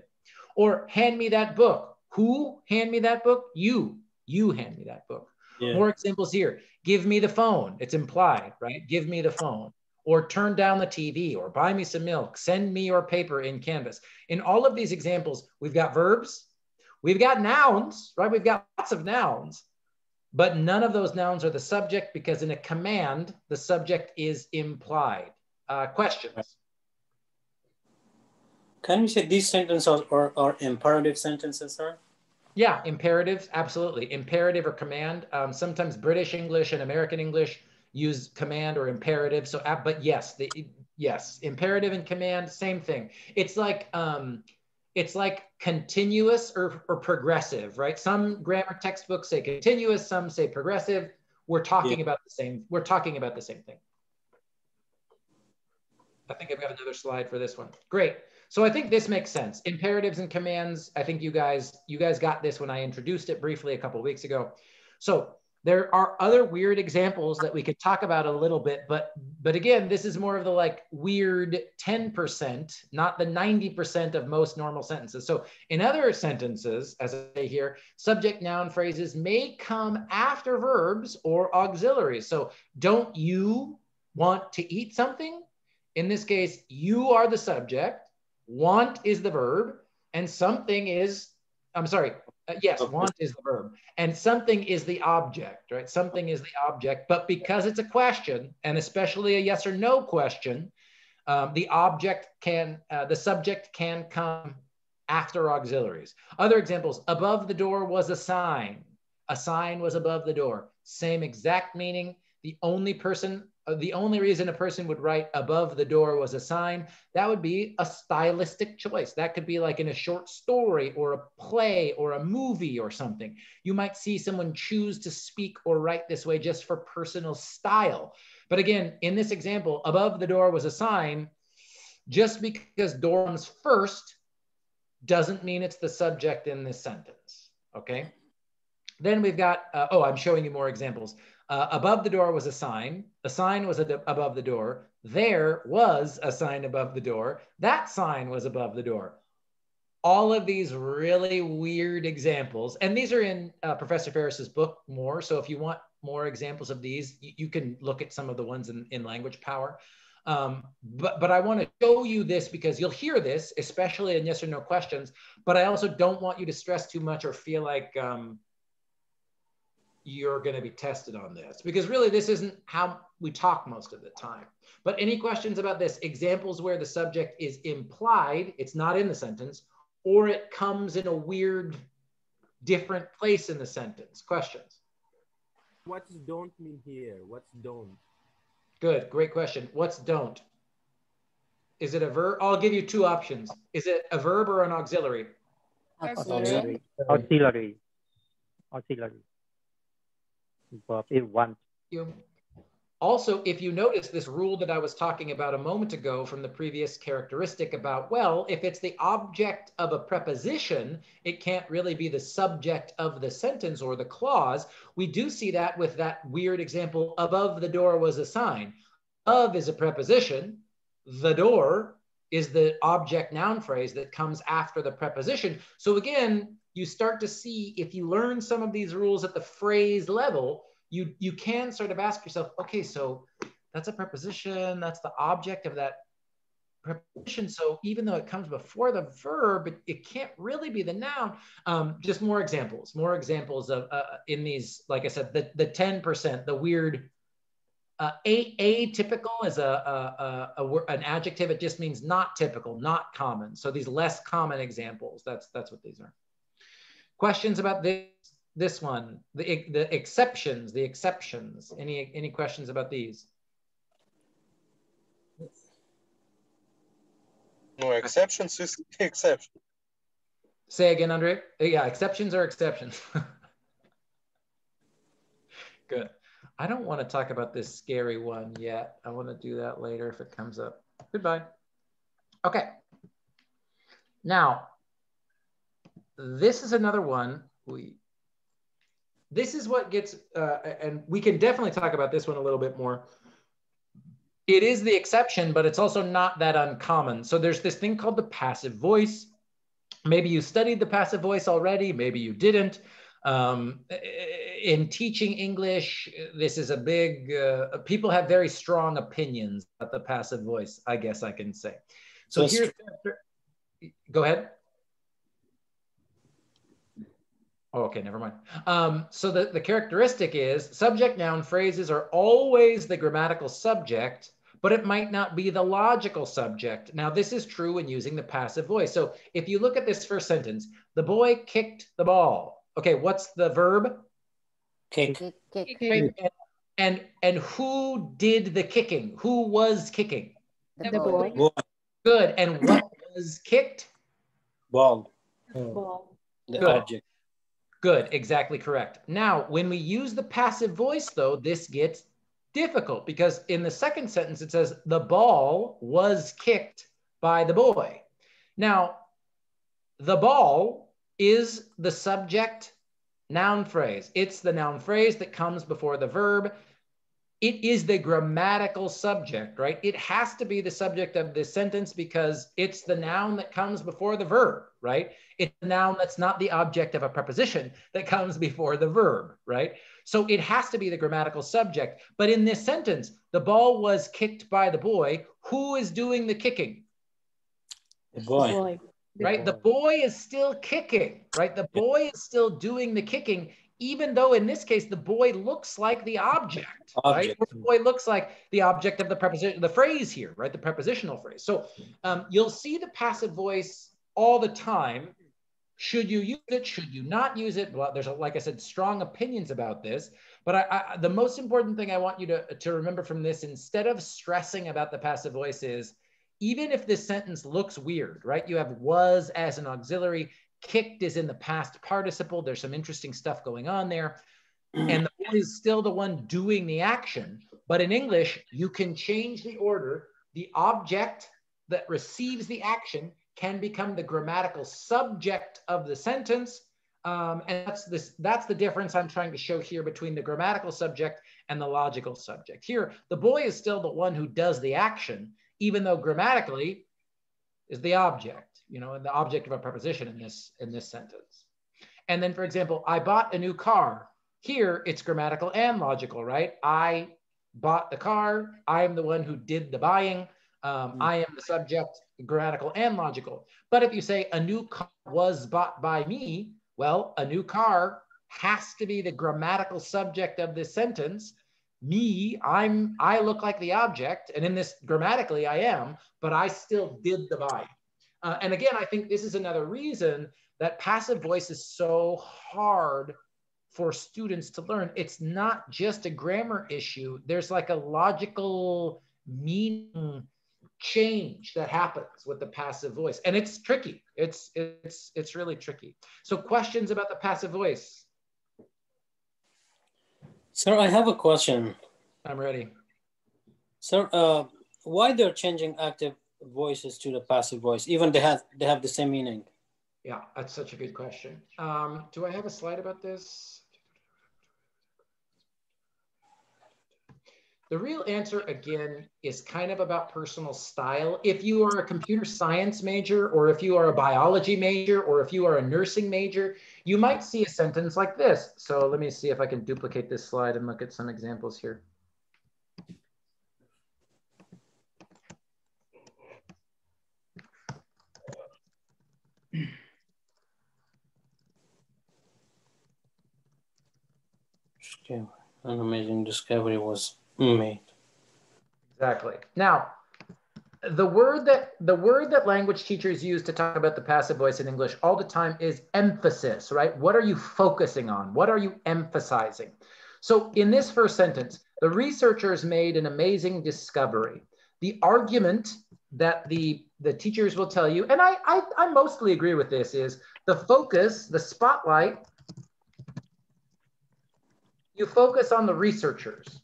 Or hand me that book. Who hand me that book? You. You hand me that book. Yeah. More examples here. Give me the phone. It's implied, right? Give me the phone. Or turn down the TV, or buy me some milk, send me your paper in Canvas. In all of these examples, we've got verbs, we've got nouns, right? We've got lots of nouns, but none of those nouns are the subject because in a command, the subject is implied. Questions? Can we say these sentences are imperative sentences, sir? Yeah, imperatives, absolutely. Imperative or command. Sometimes British English and American English use command or imperative. So, but yes, yes, imperative and command, same thing. It's like continuous or progressive, right? Some grammar textbooks say continuous, some say progressive. We're talking about the same. We're talking about the same thing. I think I've got another slide for this one. Great. So I think this makes sense. Imperatives and commands. I think you guys got this when I introduced it briefly a couple of weeks ago. So There are other weird examples that we could talk about a little bit, but again, this is more of the like weird 10%, not the 90% of most normal sentences. So in other sentences, as I say here, subject noun phrases may come after verbs or auxiliaries. So don't you want to eat something? In this case, you are the subject, want is the verb, and something is, I'm sorry, yes, want is the verb, and something is the object, right? Something is the object, but because it's a question, and especially a yes or no question, the subject can come after auxiliaries. Other examples, above the door was a sign. A sign was above the door. Same exact meaning. The only reason a person would write above the door was a sign, that would be a stylistic choice. That could be like in a short story or a play or a movie or something. You might see someone choose to speak or write this way just for personal style. But again, in this example, above the door was a sign. Just because door comes first doesn't mean it's the subject in this sentence, okay? Then we've got, I'm showing you more examples. Above the door was a sign. A sign was above the door. There was a sign above the door. That sign was above the door. All of these really weird examples, and these are in Professor Ferris's book more. So if you want more examples of these, you can look at some of the ones in Language Power. But I want to show you this because you'll hear this, especially in yes or no questions, but I also don't want you to stress too much or feel like you're going to be tested on this, because really this isn't how we talk most of the time. But any questions about this? Examples where the subject is implied, it's not in the sentence, or it comes in a weird, different place in the sentence. Questions? What's don't mean here? What's don't? Good, great question. What's don't? Is it a verb? I'll give you two options. Is it a verb or an auxiliary? Auxiliary. Auxiliary. Auxiliary. Verb is one. Also, if you notice this rule that I was talking about a moment ago from the previous characteristic about, well, if it's the object of a preposition, it can't really be the subject of the sentence or the clause. We do see that with that weird example, above the door was a sign. Of is a preposition. The door is the object noun phrase that comes after the preposition. So again, you start to see, if you learn some of these rules at the phrase level, you can sort of ask yourself, okay, so that's a preposition, that's the object of that preposition. So even though it comes before the verb, it can't really be the noun. Just more examples of in these, like I said, the 10%, the weird, atypical is an adjective. It just means not typical, not common. So these less common examples, that's what these are. Questions about this one, the exceptions, Any questions about these? No, exceptions is exception. Say again, Andre. Yeah, exceptions are exceptions. Good. I don't want to talk about this scary one yet. I want to do that later if it comes up. Goodbye. Okay. Now, this is another one. This is what gets, and we can definitely talk about this one a little bit more. It is the exception, but it's also not that uncommon. So there's this thing called the passive voice. Maybe you studied the passive voice already, maybe you didn't. In teaching English, this is a big, people have very strong opinions about the passive voice, I guess I can say. So here's, go ahead. Oh, okay, never mind. So the characteristic is subject noun phrases are always the grammatical subject, but it might not be the logical subject. Now, this is true when using the passive voice. So if you look at this first sentence, the boy kicked the ball. Okay, what's the verb? Kick. And who did the kicking? Who was kicking? The boy. Good. And what was kicked? Ball. Ball. The object. Good, exactly correct. Now, when we use the passive voice, though, this gets difficult because in the second sentence, it says the ball was kicked by the boy. Now, the ball is the subject noun phrase. It's the noun phrase that comes before the verb. It is the grammatical subject, right? It has to be the subject of this sentence because it's the noun that comes before the verb, right? It's the noun that's not the object of a preposition that comes before the verb, right? So it has to be the grammatical subject. But in this sentence, the ball was kicked by the boy. Who is doing the kicking? The boy. The boy. Right? The boy is still kicking, right? The boy is still doing the kicking, even though in this case, the boy looks like the object, right? The boy looks like the object of the preposition, the phrase here, right? The prepositional phrase. So you'll see the passive voice all the time. Should you use it? Should you not use it? Well, there's, like I said, strong opinions about this. But the most important thing I want you to remember from this, instead of stressing about the passive voice, is even if this sentence looks weird, right? You have was as an auxiliary, kicked is in the past participle. There's some interesting stuff going on there. And the boy is still the one doing the action. But in English, you can change the order. The object that receives the action can become the grammatical subject of the sentence. And that's the difference I'm trying to show here between the grammatical subject and the logical subject. Here, the boy is still the one who does the action, even though grammatically is the object, you know, and the object of a preposition in this sentence. And then, for example, I bought a new car. Here, it's grammatical and logical, right? I bought the car. I am the one who did the buying. I am the subject, grammatical and logical. But if you say a new car was bought by me, well, a new car has to be the grammatical subject of this sentence. Me, I look like the object, and in this grammatically I am, but I still did the buying. And again, I think this is another reason that passive voice is so hard for students to learn. It's not just a grammar issue. There's like a logical meaning change that happens with the passive voice, and it's tricky. It's really tricky. So questions about the passive voice? Sir, I have a question. I'm ready. Sir, why they're changing active voices to the passive voice, even they have the same meaning? Yeah, that's such a good question. Do I have a slide about this? The real answer, again, is kind of about personal style. If you are a computer science major, or if you are a biology major, or if you are a nursing major, you might see a sentence like this. So let me see if I can duplicate this slide and look at some examples here. An amazing discovery was made. Exactly. Now, the word that language teachers use to talk about the passive voice in English all the time is emphasis, right? What are you focusing on? What are you emphasizing? So in this first sentence, the researchers made an amazing discovery. The argument that the teachers will tell you, and I mostly agree with this, is the focus, the spotlight, you focus on the researchers.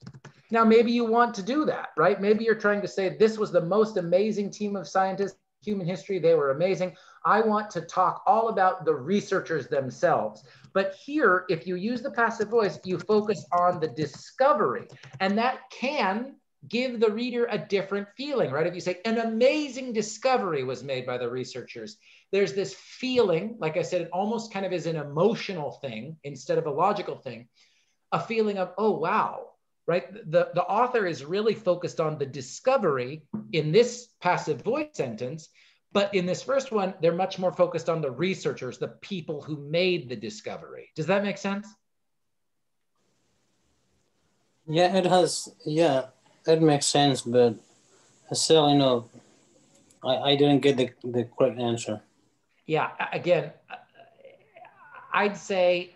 Now, maybe you want to do that, right? Maybe you're trying to say this was the most amazing team of scientists in human history. They were amazing. I want to talk all about the researchers themselves. But here, if you use the passive voice, you focus on the discovery. And that can give the reader a different feeling, right? If you say an amazing discovery was made by the researchers, there's this feeling, like I said, it almost kind of is an emotional thing instead of a logical thing. A feeling of, oh, wow, right? The author is really focused on the discovery in this passive voice sentence, but in this first one, they're much more focused on the researchers, the people who made the discovery. Does that make sense? Yeah, it has, yeah, it makes sense, but still, you know, I didn't get the correct answer. Yeah, again, I'd say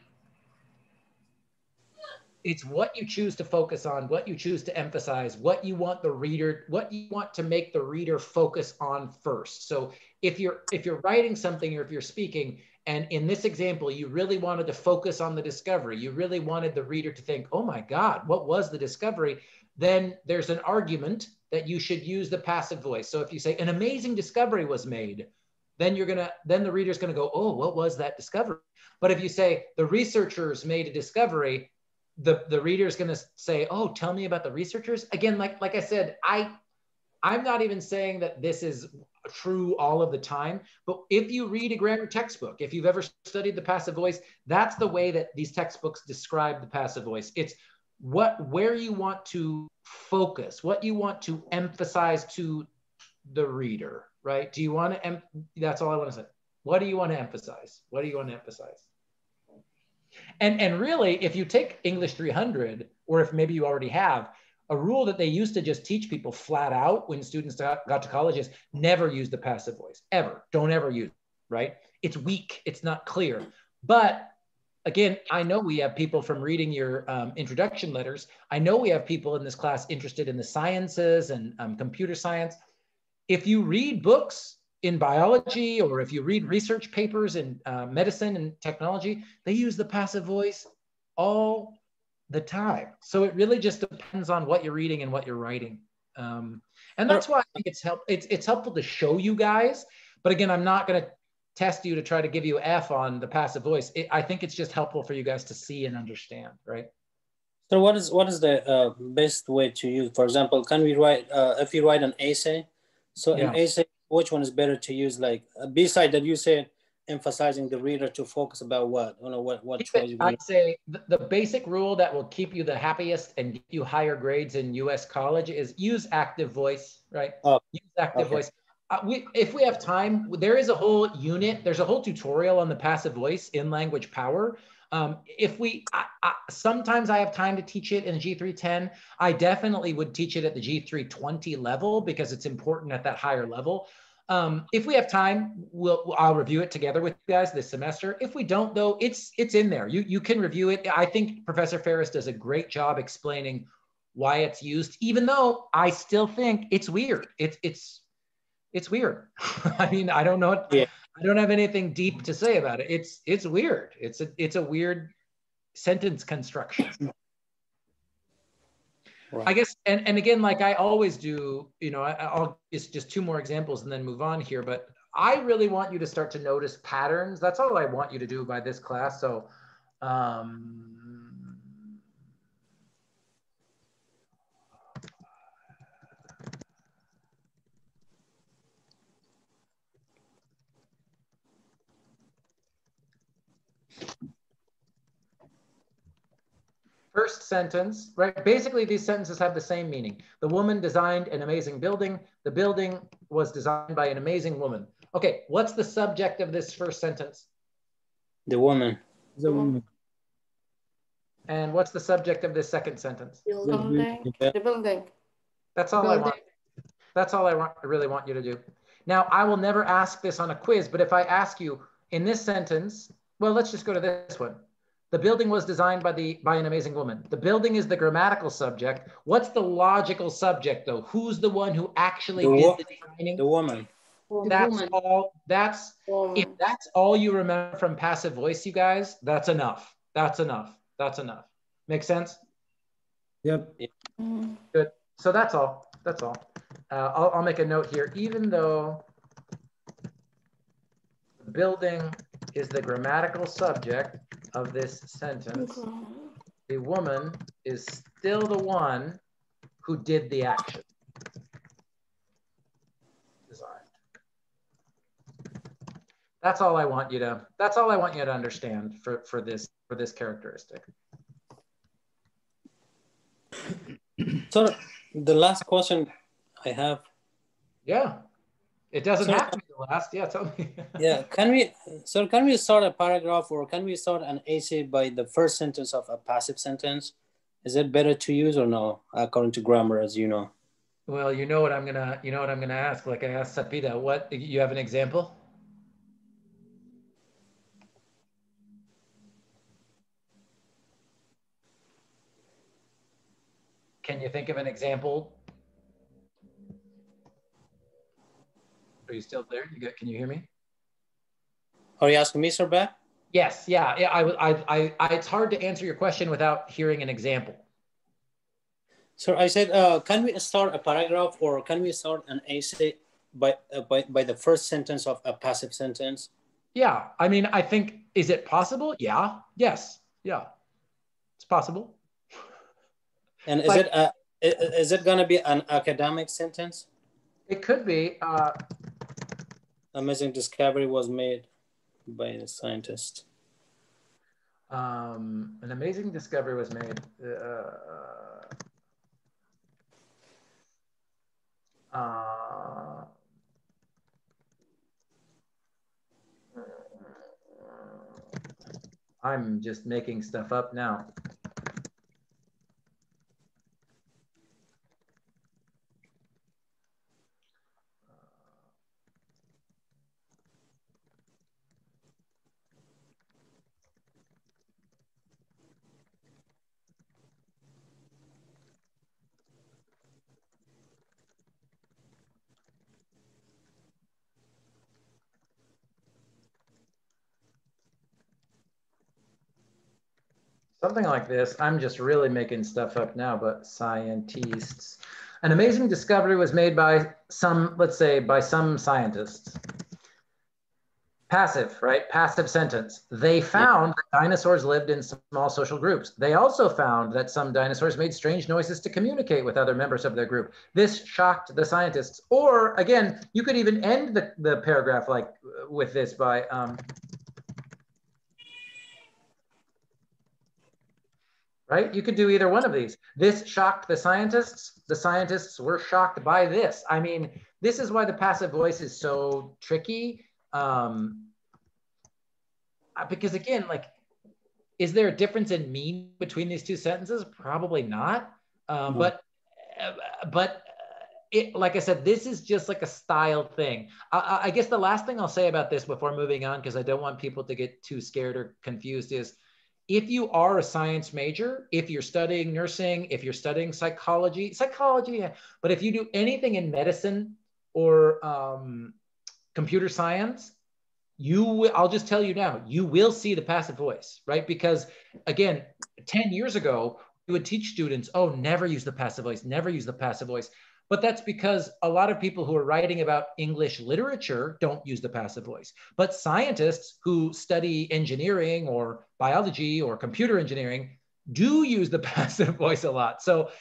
it's what you choose to focus on, what you choose to emphasize, what you want the reader, what you want to make the reader focus on first. So if you're writing something or if you're speaking, and in this example, you really wanted to focus on the discovery, you really wanted the reader to think, oh my God, what was the discovery? Then there's an argument that you should use the passive voice. So if you say an amazing discovery was made, then the reader's gonna go, oh, what was that discovery? But if you say the researchers made a discovery, the reader's gonna say, oh, tell me about the researchers. Again, like I said, I'm not even saying that this is true all of the time, but if you read a grammar textbook, if you've ever studied the passive voice, that's the way that these textbooks describe the passive voice. It's where you want to focus, what you want to emphasize to the reader, right? Do you want to, that's all I want to say. What do you want to emphasize? What do you want to emphasize? And really, if you take English 300, or if maybe you already have, a rule that they used to just teach people flat out when students got to college is never use the passive voice, ever. Don't ever use it, right? It's weak, it's not clear. But again, I know we have people from reading your introduction letters. I know we have people in this class interested in the sciences and computer science. If you read books in biology, or if you read research papers in medicine and technology, they use the passive voice all the time. So it really just depends on what you're reading and what you're writing. And that's why I think it's helpful to show you guys. But again, I'm not going to test you to try to give you F on the passive voice. I think it's just helpful for you guys to see and understand, right? So what is the best way to use? For example, can we write, if you write an essay, so an essay, which one is better to use? Like beside that you said, emphasizing the reader to focus about what? I don't know what choice you're I'd say the basic rule that will keep you the happiest and get you higher grades in US college is use active voice, right? Oh, use active voice. If we have time, there is a whole unit, there's a whole tutorial on the passive voice in Language Power. Sometimes I have time to teach it in a G310. I definitely would teach it at the G320 level because it's important at that higher level. If we have time, I'll review it together with you guys this semester. If we don't, though, it's in there. You can review it. I think Professor Ferris does a great job explaining why it's used, even though I still think it's weird. It's weird. I mean, I don't know. I don't have anything deep to say about it. It's weird. It's a weird sentence construction. Right. I guess, and again, like I always do, you know, I'll just two more examples and then move on here, but I really want you to start to notice patterns. That's all I want you to do by this class. So, first sentence, right? Basically, these sentences have the same meaning. The woman designed an amazing building. The building was designed by an amazing woman. Okay, what's the subject of this first sentence? The woman. The woman. And what's the subject of this second sentence? Building. The building. That's all I want. That's all I really want you to do. Now, I will never ask this on a quiz, but if I ask you in this sentence, well, let's just go to this one. The building was designed by an amazing woman. The building is the grammatical subject. What's the logical subject, though? Who's the one who actually did the designing? The woman. That's all. If that's all you remember from passive voice, you guys, that's enough. That's enough. That's enough. Make sense? Yep. Good. So that's all. That's all. I'll make a note here. Even though the building is the grammatical subject of this sentence, the woman is still the one who did the action. Designed. That's all I want you to. That's all I want you to understand for this characteristic. So the last question I have. Yeah. It doesn't have to be the last. Yeah, tell me. Yeah, can we start a paragraph or can we start an essay by the first sentence of a passive sentence? Is it better to use or no, according to grammar, as you know? Well, you know what I'm gonna ask. Like I asked Sapida, what you have an example? Can you think of an example? Are you still there? Can you hear me? Are you asking me, Sir Beck? Yes. Yeah. It's hard to answer your question without hearing an example. So I said, can we start a paragraph or can we start an essay by the first sentence of a passive sentence? Yeah, I mean, I think, is it possible? Yeah, yes, yeah, it's possible. And is it gonna be an academic sentence? It could be. Amazing discovery was made by a scientist. An amazing discovery was made. I'm just making stuff up now. Something like this. I'm just really making stuff up now, but scientists. An amazing discovery was made by some, let's say, by some scientists. Passive, right? Passive sentence. They found that dinosaurs lived in small social groups. They also found that some dinosaurs made strange noises to communicate with other members of their group. This shocked the scientists. Or again, you could even end the paragraph like with this by, right? You could do either one of these. This shocked the scientists. The scientists were shocked by this. I mean, this is why the passive voice is so tricky. Because again, like, is there a difference in meaning between these two sentences? Probably not. But it, like I said, this is just like a style thing. I guess the last thing I'll say about this before moving on, because I don't want people to get too scared or confused, is if you are a science major, if you're studying nursing, if you're studying psychology, yeah, but if you do anything in medicine or computer science, I'll just tell you now, you will see the passive voice, right? Because again, 10 years ago, we would teach students, oh, never use the passive voice, never use the passive voice. But that's because a lot of people who are writing about English literature don't use the passive voice. But scientists who study engineering or biology or computer engineering do use the passive voice a lot. So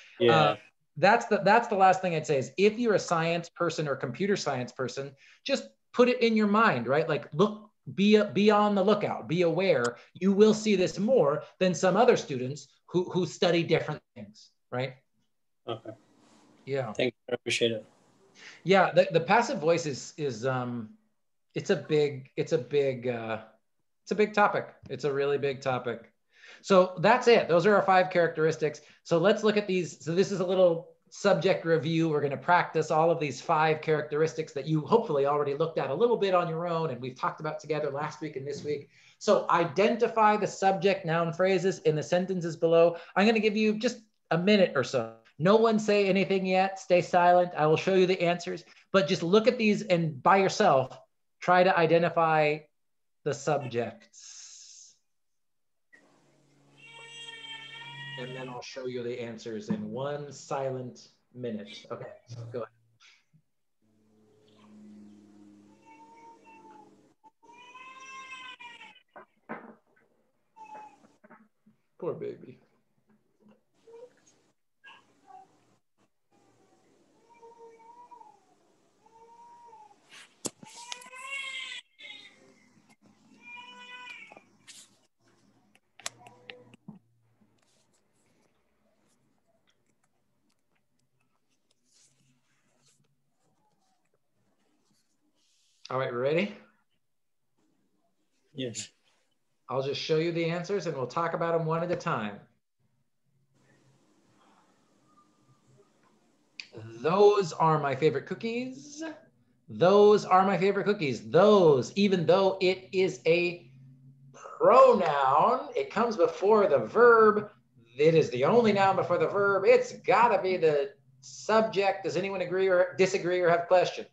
that's the last thing I'd say is if you're a science person or computer science person, just put it in your mind, right? Like look, be on the lookout, be aware. You will see this more than some other students who study different things, right? Okay. Yeah. Thank you. I appreciate it. Yeah, the passive voice is it's a big topic. It's a really big topic. So that's it. Those are our 5 characteristics. So let's look at these. So this is a little subject review. We're going to practice all of these 5 characteristics that you hopefully already looked at a little bit on your own and we've talked about together last week and this week. So identify the subject noun phrases in the sentences below. I'm going to give you just a minute or so. No one say anything yet. Stay silent. I will show you the answers, but just look at these and by yourself, try to identify the subjects. And then I'll show you the answers in 1 silent minute. Okay, go ahead. Poor baby. All right, ready? Yes. I'll just show you the answers and we'll talk about them one at a time. Those are my favorite cookies. Those are my favorite cookies. Those, even though it is a pronoun, it comes before the verb. It is the only noun before the verb. It's gotta be the subject. Does anyone agree or disagree or have questions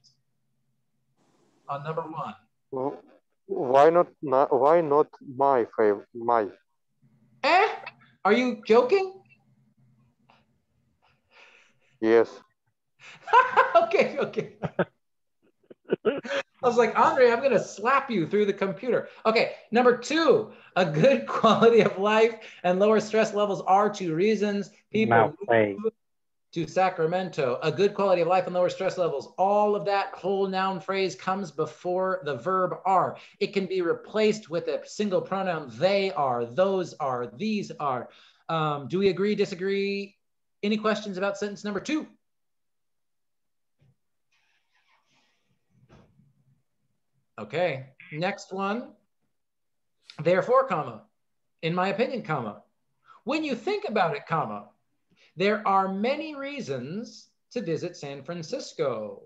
on number 1? Well, why not my favorite? My. Are you joking? Yes. Okay. I was like, Andre, I'm going to slap you through the computer. Okay, number 2, a good quality of life and lower stress levels are 2 reasons people move to Sacramento. A good quality of life and lower stress levels. All of that whole noun phrase comes before the verb are. It can be replaced with a single pronoun. They are, those are, these are. Do we agree, disagree? Any questions about sentence number 2? Okay, next one. Therefore, comma, in my opinion, comma. When you think about it, comma, there are many reasons to visit San Francisco.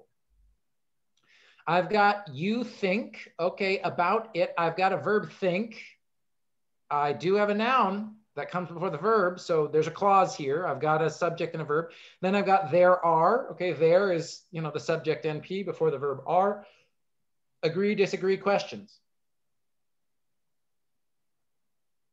I've got you think, okay, about it. I've got a verb think. I do have a noun that comes before the verb. So there's a clause here. I've got a subject and a verb. Then I've got there are, okay, there is, you know, the subject NP before the verb are. Agree, disagree, questions?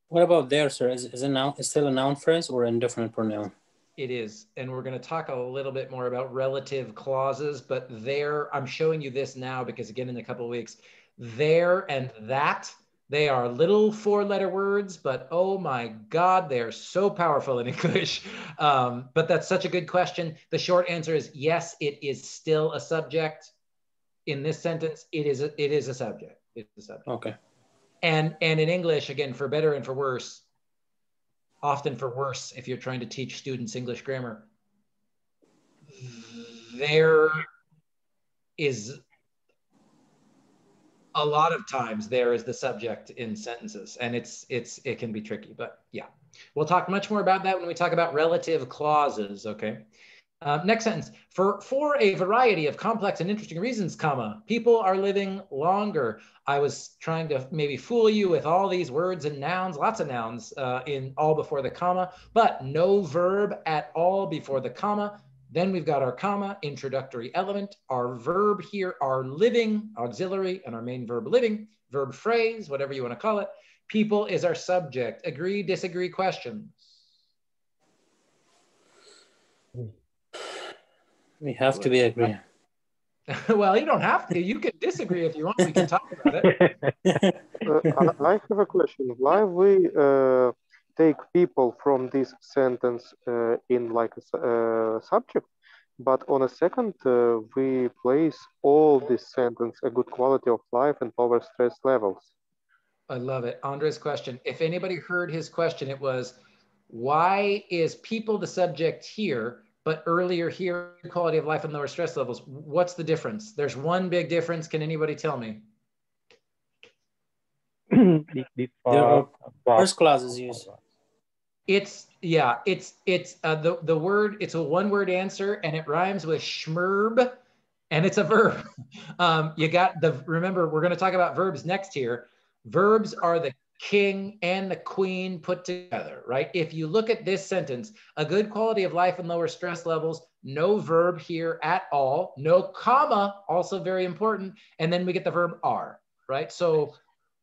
What about there, sir? Is it noun? Is still a noun phrase or indefinite pronoun? It is, and we're going to talk a little bit more about relative clauses, but there, I'm showing you this now because again, in a couple of weeks, there and that, they are little 4-letter words, but oh my God, they're so powerful in English. But that's such a good question. The short answer is yes, it is still a subject. In this sentence, it is a subject. It's a subject. Okay. And in English, again, for better and for worse, often for worse, if you're trying to teach students English grammar, there is a lot of times there is the subject in sentences, and it can be tricky, but yeah. We'll talk much more about that when we talk about relative clauses, okay? Next sentence, for a variety of complex and interesting reasons, comma, people are living longer. I was trying to maybe fool you with all these words and nouns, lots of nouns in all before the comma, but no verb at all before the comma. Then we've got our comma, introductory element, our verb here, our living, auxiliary, and our main verb living, verb phrase, whatever you want to call it. People is our subject. Agree, disagree, questions? We have to be agreeing. Well, you don't have to. You can disagree if you want. We can talk about it. I have a question. Why we take people from this sentence in like a subject, but on a second we place all this sentence a good quality of life and lower stress levels? I love it. Andre's question. If anybody heard his question, it was, why is people the subject here, but earlier here, quality of life and lower stress levels? What's the difference? There's one big difference. Can anybody tell me? Before first clause is used. It's the word. It's a 1-word answer, and it rhymes with schmerb, and it's a verb. You got the. Remember, we're going to talk about verbs next here. Verbs are the king and the queen put together, right? If you look at this sentence, a good quality of life and lower stress levels, no verb here at all, no comma, also very important. And then we get the verb are, right? So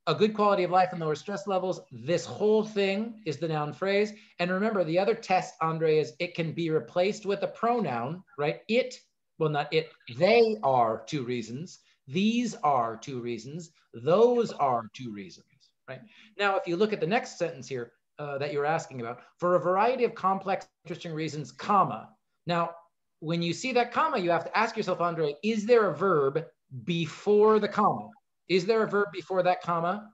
a good quality of life and lower stress levels, this whole thing is the noun phrase. And remember, the other test, Andre, is it can be replaced with a pronoun, right? It, well, not it, they are 2 reasons. These are 2 reasons. Those are 2 reasons, right? Now, if you look at the next sentence here that you're asking about, for a variety of complex, interesting reasons, comma. Now, when you see that comma, you have to ask yourself, Andre, is there a verb before the comma? Is there a verb before that comma?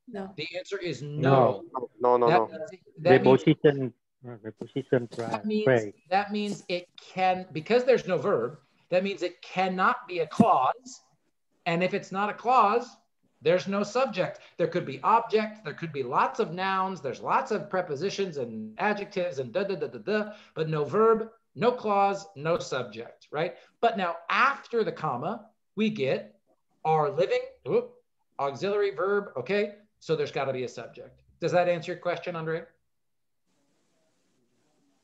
No. The answer is no. No. That means it can, because there's no verb, that means it cannot be a clause. And if it's not a clause, there's no subject. There could be object, there could be lots of nouns, there's lots of prepositions and adjectives and but no verb, no clause, no subject, right? But now after the comma, we get are living, auxiliary verb, okay? So there's got to be a subject. Does that answer your question, Andre?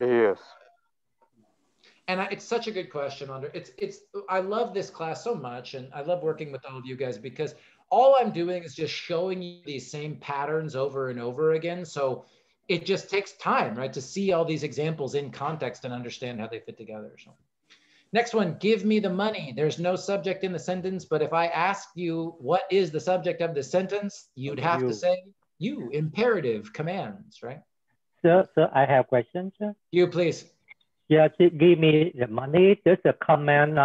Yes. And it's such a good question, Andre. I love this class so much, and I love working with all of you guys because all I'm doing is just showing you these same patterns over and over again. So it just takes time, right, to see all these examples in context and understand how they fit together. So Next one, give me the money. There's no subject in the sentence, but if I asked you what is the subject of the sentence, you'd have to say you, imperative commands, right? Sir, I have questions, sir. You, please. Yeah, give me the money. There's a command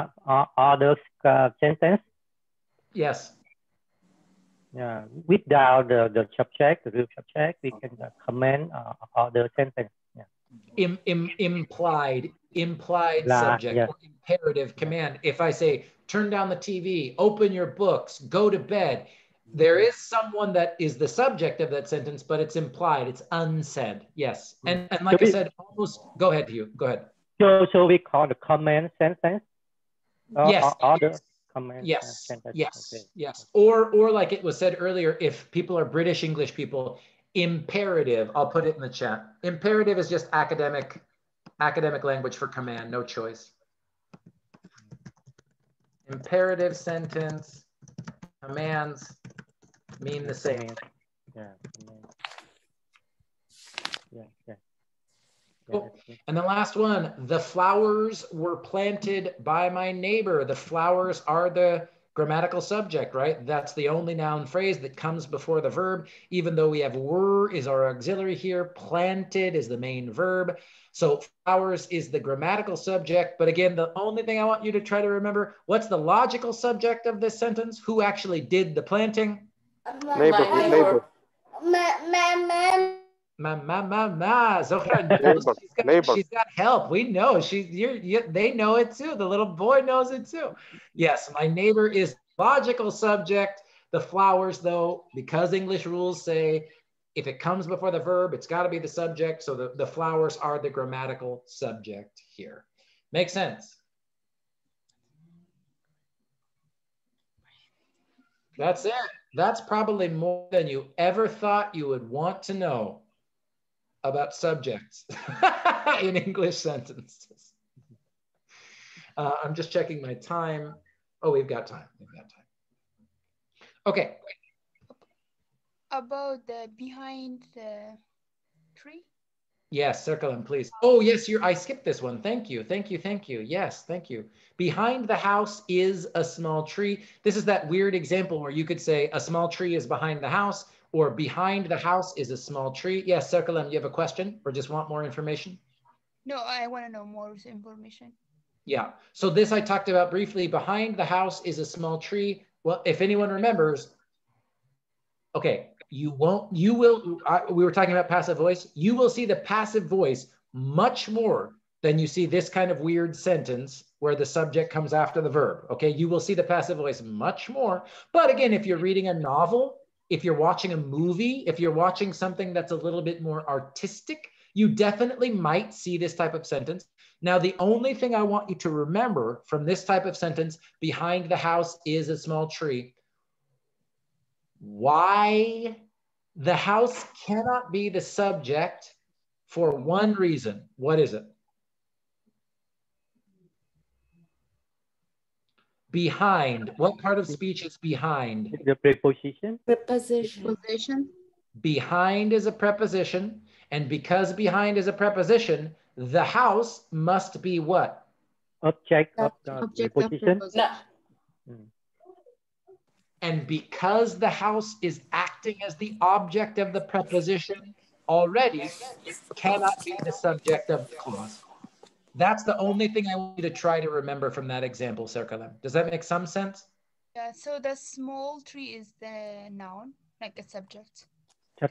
order sentence. Yes. Yeah, without the subject, the real subject, we can command order sentence. Yeah. Implied subject, yes. or imperative command. If I say, turn down the TV, open your books, go to bed, there is someone that is the subject of that sentence, but it's implied, it's unsaid. Yes. And like I said, almost, go ahead, Hugh, go ahead. So we call the command sentence? Yes. Order command yes. sentence. Yes. Okay. Yes. Or like it was said earlier, if people are British English people, imperative, I'll put it in the chat. Imperative is just academic language for command, no choice. Imperative sentence, commands mean the same thing. Yeah. Yeah. Cool. And the last one, the flowers were planted by my neighbor. The flowers are the grammatical subject, right? That's the only noun phrase that comes before the verb, even though we have were is our auxiliary here, planted is the main verb. So flowers is the grammatical subject. But again, the only thing I want you to try to remember, what's the logical subject of this sentence? Who actually did the planting? Neighbor. Zohra, she's got help. We know they know it too. The little boy knows it too. Yes, my neighbor is logical subject. The flowers, though, because English rules say if it comes before the verb, it's got to be the subject. So the flowers are the grammatical subject here. Makes sense? That's it. That's probably more than you ever thought you would want to know about subjects in English sentences. I'm just checking my time. Oh, we've got time. Okay. About the behind the tree? Yes, circle them, please. Oh, yes, I skipped this one. Thank you. Yes, thank you. Behind the house is a small tree. This is that weird example where you could say a small tree is behind the house, or behind the house is a small tree. Yes, circle them. You have a question or just want more information? No, I want to know more information. Yeah, so this I talked about briefly. Behind the house is a small tree. Well, if anyone remembers, okay, we were talking about passive voice. You will see the passive voice much more than you see this kind of weird sentence where the subject comes after the verb. Okay, you will see the passive voice much more. But again, if you're reading a novel, if you're watching a movie, if you're watching something that's a little bit more artistic, you definitely might see this type of sentence. Now, the only thing I want you to remember from this type of sentence, behind the house is a small tree, why the house cannot be the subject for one reason. What is it? Behind. What part of speech is behind? The preposition. Preposition. Behind is a preposition. And because behind is a preposition, the house must be what? Object of the preposition. No. And because the house is acting as the object of the preposition already, it cannot be the subject of the clause. That's the only thing I want you to try to remember from that example, Serkalem. Does that make some sense? Yeah, so the small tree is the noun, like a subject.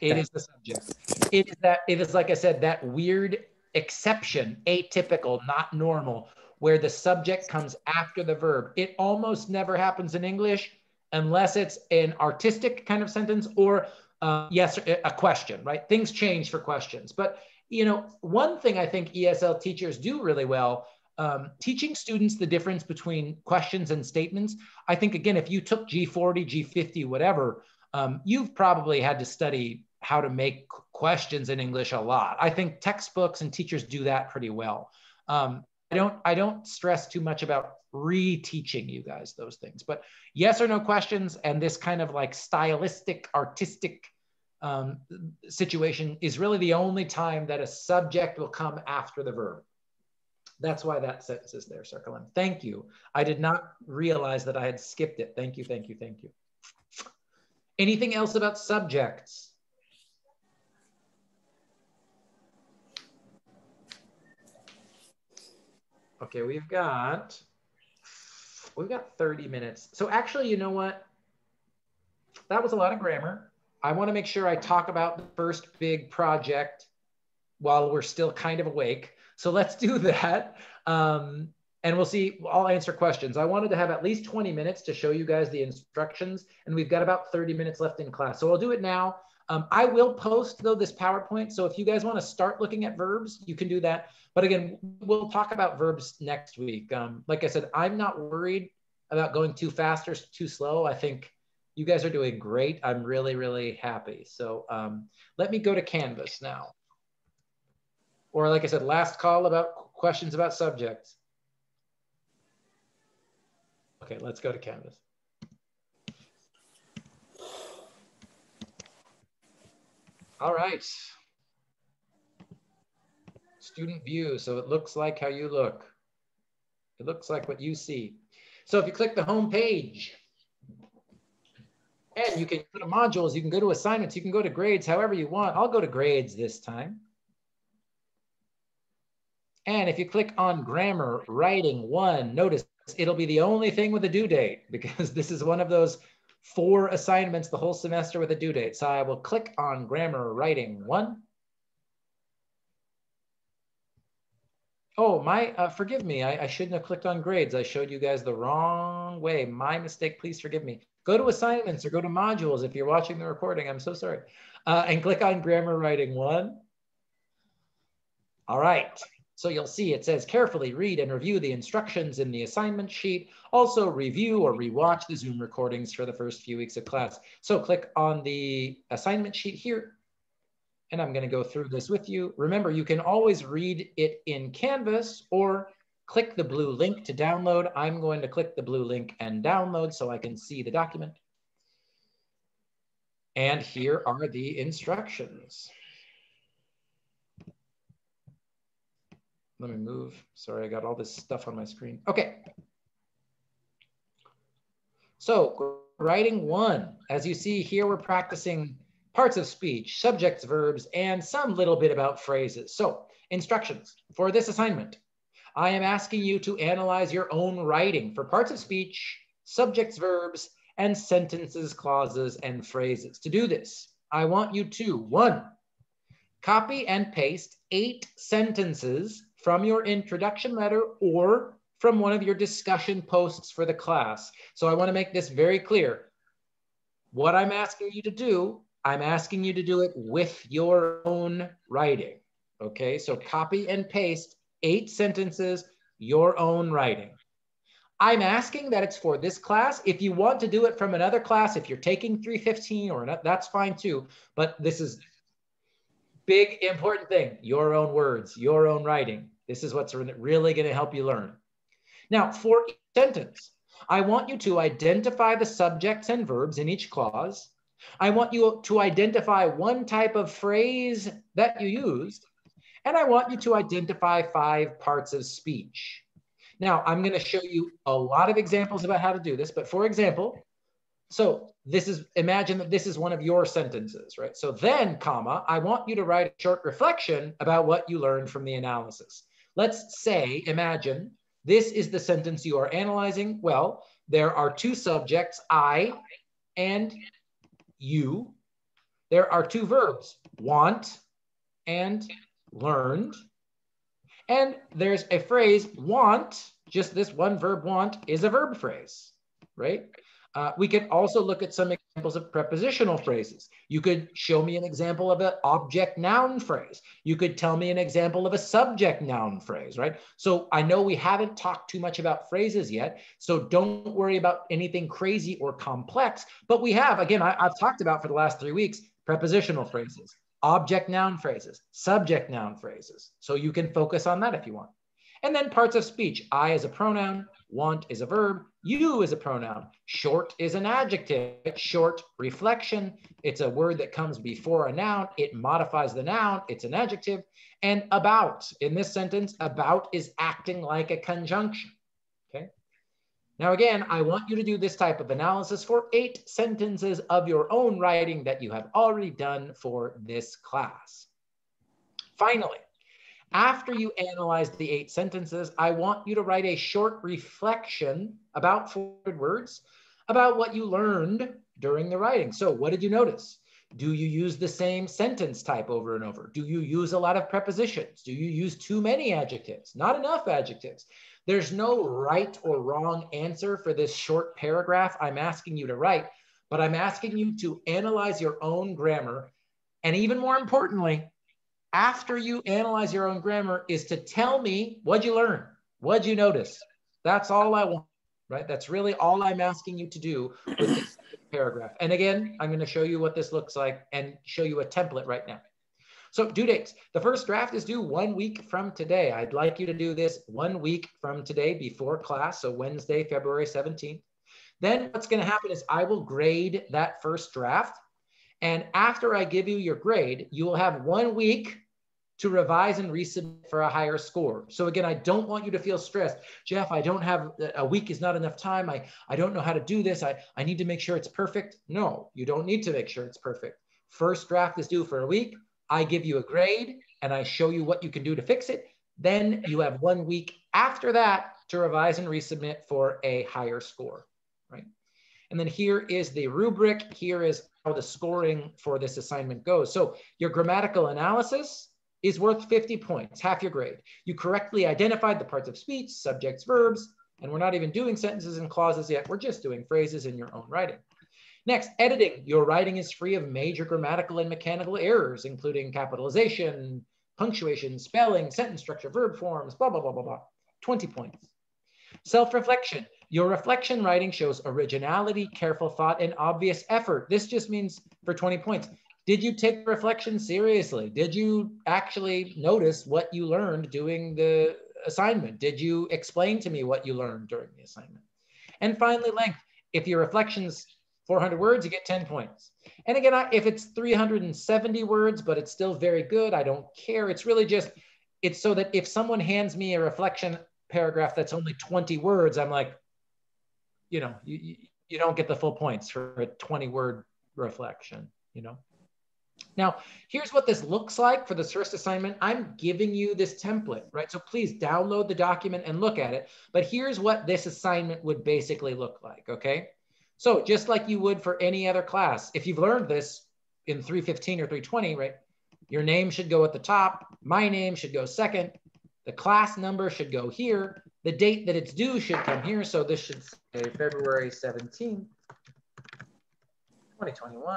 It is the subject. It is like I said, that weird exception, atypical, not normal, where the subject comes after the verb. It almost never happens in English unless it's an artistic kind of sentence or yes, a question, right? Things change for questions. But you know, one thing I think ESL teachers do really well, teaching students the difference between questions and statements. I think, again, if you took G40, G50, whatever, you've probably had to study how to make questions in English a lot. I think textbooks and teachers do that pretty well. I don't stress too much about reteaching you guys those things, but yes or no questions and this kind of like stylistic, artistic situation is really the only time that a subject will come after the verb. That's why that sentence is there, Circle M. Thank you. I did not realize that I had skipped it. Thank you, thank you, thank you. Anything else about subjects? Okay, we've got 30 minutes. So actually, you know what? That was a lot of grammar. I want to make sure I talk about the first big project while we're still kind of awake. So let's do that. And we'll see, I'll answer questions. I wanted to have at least 20 minutes to show you guys the instructions, and we've got about 30 minutes left in class. So I'll do it now. I will post though this PowerPoint. So if you guys want to start looking at verbs, you can do that. But again, we'll talk about verbs next week. Like I said, I'm not worried about going too fast or too slow. I think you guys are doing great. I'm really, really happy. So let me go to Canvas now. Or like I said, last call about questions about subjects. Okay, let's go to Canvas. All right. Student view, so it looks like how you look. It looks like what you see. So if you click the home page, and you can go to modules, you can go to assignments, you can go to grades, however you want. I'll go to grades this time. And if you click on grammar, writing 1, notice it'll be the only thing with a due date because this is one of those 4 assignments the whole semester with a due date. So I will click on grammar, writing 1. Oh, forgive me. I shouldn't have clicked on grades. I showed you guys the wrong way. My mistake, please forgive me. Go to assignments or go to modules if you're watching the recording. I'm so sorry. And click on grammar, writing 1. All right. So you'll see it says carefully read and review the instructions in the assignment sheet. Also review or rewatch the Zoom recordings for the first few weeks of class. So click on the assignment sheet here. And I'm going to go through this with you. Remember, you can always read it in Canvas or click the blue link to download. I'm going to click the blue link and download so I can see the document. And here are the instructions. Let me move. Sorry, I got all this stuff on my screen. Okay. So writing 1, as you see here, we're practicing parts of speech, subjects, verbs, and some little bit about phrases. So instructions for this assignment. I am asking you to analyze your own writing for parts of speech, subjects, verbs, and sentences, clauses, and phrases. To do this, I want you to, 1, copy and paste 8 sentences from your introduction letter or from one of your discussion posts for the class. So I want to make this very clear. What I'm asking you to do, I'm asking you to do it with your own writing. Okay, so copy and paste 8 sentences, your own writing. I'm asking that it's for this class. If you want to do it from another class, if you're taking 315 or not, that's fine too. But this is big, important thing, your own words, your own writing. This is what's really going to help you learn. Now, for each sentence, I want you to identify the subjects and verbs in each clause. I want you to identify one type of phrase that you used, and I want you to identify 5 parts of speech. Now, I'm going to show you a lot of examples about how to do this, but for example, so this is, imagine that this is one of your sentences, right? So then, comma, I want you to write a short reflection about what you learned from the analysis. Let's say, imagine, this is the sentence you are analyzing. Well, there are 2 subjects, I and you. There are 2 verbs, want and learned. And there's a phrase, want, just this one verb, want, is a verb phrase, right? We could also look at some examples of prepositional phrases. You could show me an example of an object noun phrase. You could tell me an example of a subject noun phrase, right? So I know we haven't talked too much about phrases yet, so don't worry about anything crazy or complex, but we have, again, I've talked about for the last 3 weeks, prepositional phrases, object noun phrases, subject noun phrases. So you can focus on that if you want. And then parts of speech, I as a pronoun, Want is a verb. You is a pronoun. Short is an adjective. Short, reflection. It's a word that comes before a noun. It modifies the noun. It's an adjective. And about, in this sentence, about is acting like a conjunction. Okay. Now, again, I want you to do this type of analysis for 8 sentences of your own writing that you have already done for this class. Finally, after you analyze the 8 sentences, I want you to write a short reflection, about 400 words, about what you learned during the writing. So what did you notice? Do you use the same sentence type over and over? Do you use a lot of prepositions? Do you use too many adjectives? Not enough adjectives. There's no right or wrong answer for this short paragraph I'm asking you to write, but I'm asking you to analyze your own grammar. And even more importantly, after you analyze your own grammar, is to tell me what'd you learn? What'd you notice? That's all I want, right? That's really all I'm asking you to do with this paragraph. And again, I'm going to show you what this looks like and show you a template right now. So due dates. The first draft is due 1 week from today. I'd like you to do this 1 week from today before class, so Wednesday, February 17th. Then what's going to happen is I will grade that first draft. And after I give you your grade, you will have 1 week to revise and resubmit for a higher score. So again, I don't want you to feel stressed. Jeff, I don't have, a week is not enough time. I don't know how to do this. I need to make sure it's perfect. No, you don't need to make sure it's perfect. First draft is due for a week. I give you a grade and I show you what you can do to fix it. Then you have 1 week after that to revise and resubmit for a higher score, right? And then here is the rubric. Here is how the scoring for this assignment goes. So your grammatical analysis is worth 50 points, half your grade. You correctly identified the parts of speech, subjects, verbs, and we're not even doing sentences and clauses yet. We're just doing phrases in your own writing. Next, editing. Your writing is free of major grammatical and mechanical errors, including capitalization, punctuation, spelling, sentence structure, verb forms, blah, blah, blah, blah, blah. 20 points. Self-reflection. Your reflection writing shows originality, careful thought, and obvious effort. This just means for 20 points. Did you take reflection seriously? Did you actually notice what you learned doing the assignment? Did you explain to me what you learned during the assignment? And finally, length. If your reflection's 400 words, you get 10 points. And again, if it's 370 words, but it's still very good, I don't care. It's really just, it's so that if someone hands me a reflection paragraph that's only 20 words, I'm like, you know, you don't get the full points for a 20-word reflection, you know? Now, here's what this looks like for this first assignment. I'm giving you this template, right? So please download the document and look at it. But here's what this assignment would basically look like, okay? So just like you would for any other class, if you've learned this in 315 or 320, right? Your name should go at the top. My name should go second. The class number should go here. The date that it's due should come here. So this should say February 17th, 2021.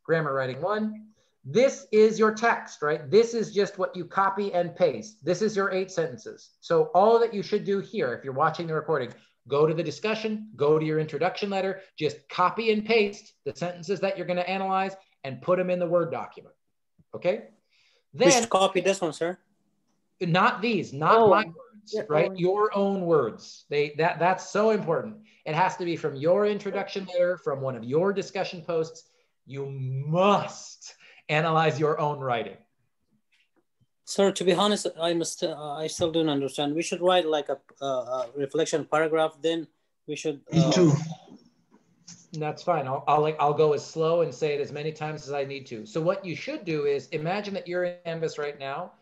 Grammar writing 1. This is your text, right? This is just what you copy and paste. This is your 8 sentences. So all that you should do here, if you're watching the recording, go to the discussion, go to your introduction letter, just copy and paste the sentences that you're going to analyze and put them in the Word document. Okay? Then we should copy this one, sir. Not these, not my words, right? Your own words. That's so important. It has to be from your introduction letter, from one of your discussion posts. You must analyze your own writing. Sir, to be honest, I still don't understand. We should write like a reflection paragraph. Then we should. Me too. That's fine. I'll go as slow and say it as many times as I need to. So what you should do is imagine that you're in Canvas right now.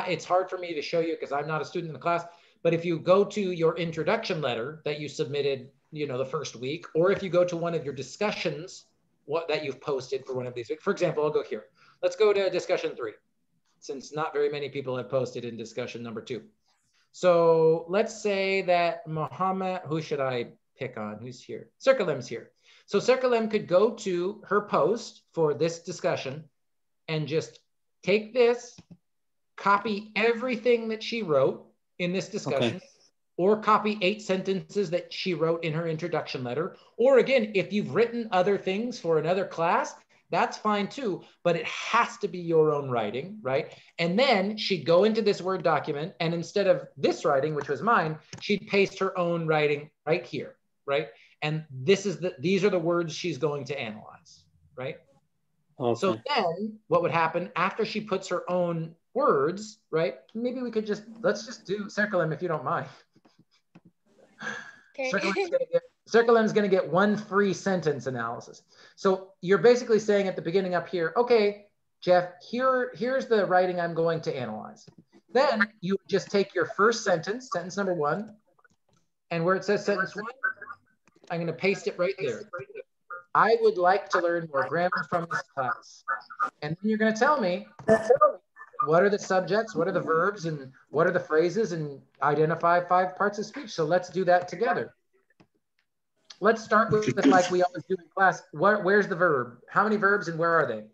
It's hard for me to show you because I'm not a student in the class. But if you go to your introduction letter that you submitted, you know, the first week, or if you go to one of your discussions that you've posted for one of these weeks. For example, I'll go here. Let's go to discussion 3, since not very many people have posted in discussion number 2. So let's say that Mohammed, who should I pick on? Who's here? Circlelem's here. So Circlem could go to her post for this discussion and just take this, copy everything that she wrote in this discussion. Okay. Or copy 8 sentences that she wrote in her introduction letter. Or again, if you've written other things for another class, That's fine too, but it has to be your own writing, right? And then she'd go into this Word document, and instead of this writing, which was mine, she'd paste her own writing right here, right? And these are the words she's going to analyze, right? Okay. So then what would happen after she puts her own words, right? Maybe we could let's just do Circle M if you don't mind. Okay. Circle M is going to get 1 free sentence analysis. So you're basically saying at the beginning up here, okay, Jeff, here's the writing I'm going to analyze. Then you just take your first sentence, sentence number 1, and where it says sentence 1, I'm going to paste it right there. I would like to learn more grammar from this class. And then you're going to tell me what are the subjects, what are the verbs, and what are the phrases, and identify 5 parts of speech. So let's do that together. Let's start with like we always do in class. Where's the verb? How many verbs and where are they?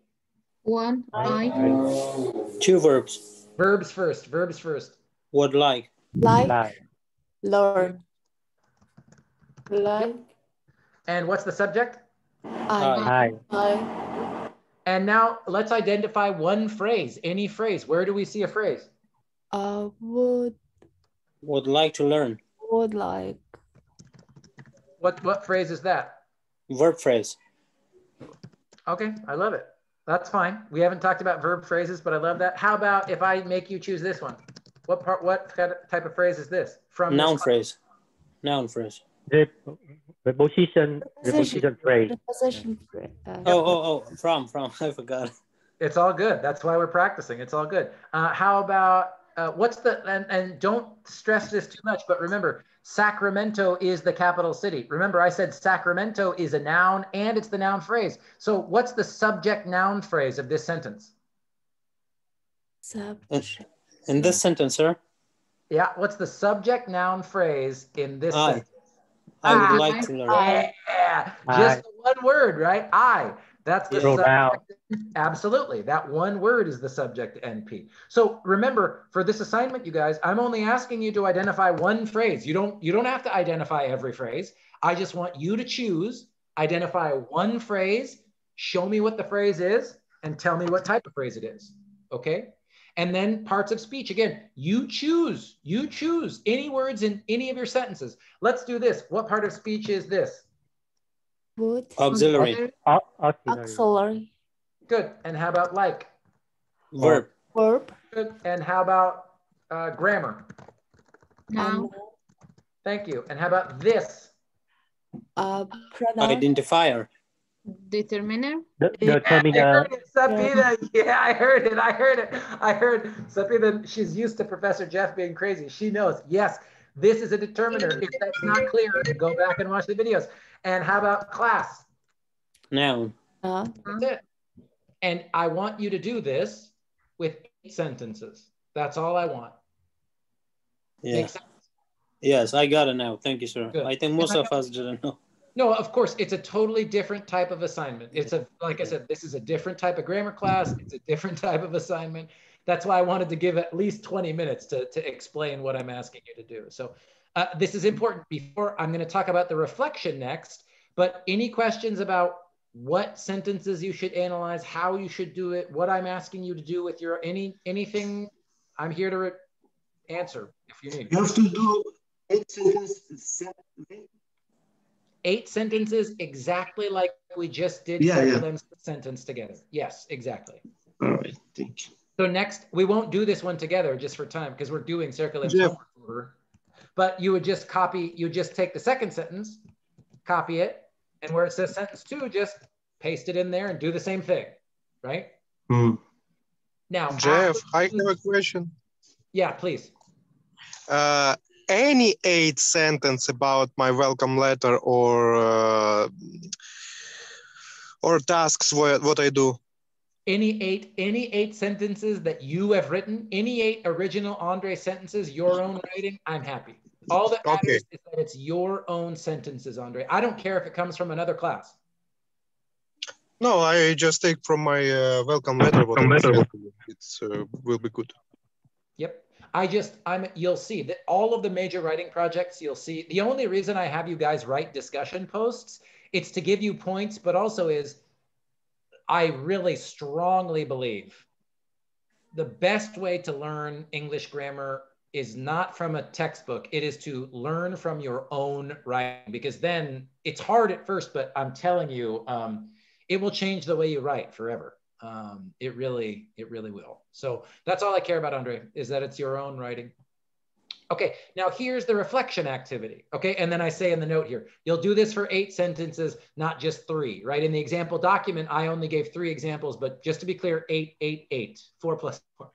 1, I. 2 verbs. Verbs first. Verbs first. Would like. Like. Learn. Like. And what's the subject? I. And now let's identify 1 phrase, any phrase. Where do we see a phrase? Would like to learn. Would like. What phrase is that? Verb phrase. Okay, I love it. That's fine. We haven't talked about verb phrases, but I love that. How about if I make you choose this one? What type of phrase is this? From noun phrase. Noun phrase. Preposition phrase. Preposition phrase. From. I forgot. It's all good. That's why we're practicing. It's all good. How about what's the and don't stress this too much, but remember, Sacramento is the capital city. Remember, I said Sacramento is a noun and it's the noun phrase. So what's the subject noun phrase of this sentence? In this sentence, sir? Yeah, what's the subject noun phrase in this sentence? I would like to learn. Yeah, just the 1 word, right? I. That's the subject. Absolutely. That 1 word is the subject NP. So remember, for this assignment, you guys, I'm only asking you to identify 1 phrase. You don't have to identify every phrase. I just want you to choose, identify 1 phrase, show me what the phrase is, and tell me what type of phrase it is. Okay? And then parts of speech. Again, you choose any words in any of your sentences. Let's do this. What part of speech is this? Would. Auxiliary. Auxiliary. Good. And how about like? Verb. Good. And how about grammar? Noun. Thank you. And how about this? Pronoun. Identifier. Determiner. Determiner. Sapida. Yeah, I heard it. I heard Sapida. She's used to Professor Jeff being crazy. She knows. Yes, this is a determiner. If that's not clear, go back and watch the videos. And how about class? Noun. That's it. And I want you to do this with 8 sentences. That's all I want. Yeah. Makes sense? Yes, I got it now. Thank you, sir. Good. I think most of us didn't know. No, of course, it's a totally different type of assignment. It's like I said, this is a different type of grammar class. It's a different type of assignment. That's why I wanted to give at least 20 minutes to explain what I'm asking you to do. So this is important. Before I'm going to talk about the reflection next, but any questions about what sentences you should analyze, how you should do it, what I'm asking you to do with your anything, I'm here to answer if you need. You have to do 8 sentences. 8 sentences exactly like we just did sentence together. Yes, exactly. All right, thank you. So next, we won't do this one together just for time because we're doing Circle M homework. But you would just take the second sentence, copy it, and where it says sentence 2, just paste it in there and do the same thing, right? Now, Jeff, I have a question. Yeah, please. Any 8 sentence about my welcome letter or tasks, what I do? Any eight sentences that you have written, any 8 original Andre sentences, your own writing, I'm happy. All that matters is that it's your own sentences, Andre. I don't care if it comes from another class. No, I just take from my welcome letter. It will be good. Yep. You'll see that all of the major writing projects, you'll see, the only reason I have you guys write discussion posts, it's to give you points, but also is I really strongly believe the best way to learn English grammar is not from a textbook. It is to learn from your own writing, because then it's hard at first, but I'm telling you, it will change the way you write forever. It really will. So that's all I care about, Andre, is that it's your own writing. Okay, now here's the reflection activity. Okay, and then I say in the note here, you'll do this for 8 sentences, not just 3, right? In the example document, I only gave 3 examples, but just to be clear, 8, 8, 8, 4 plus 4.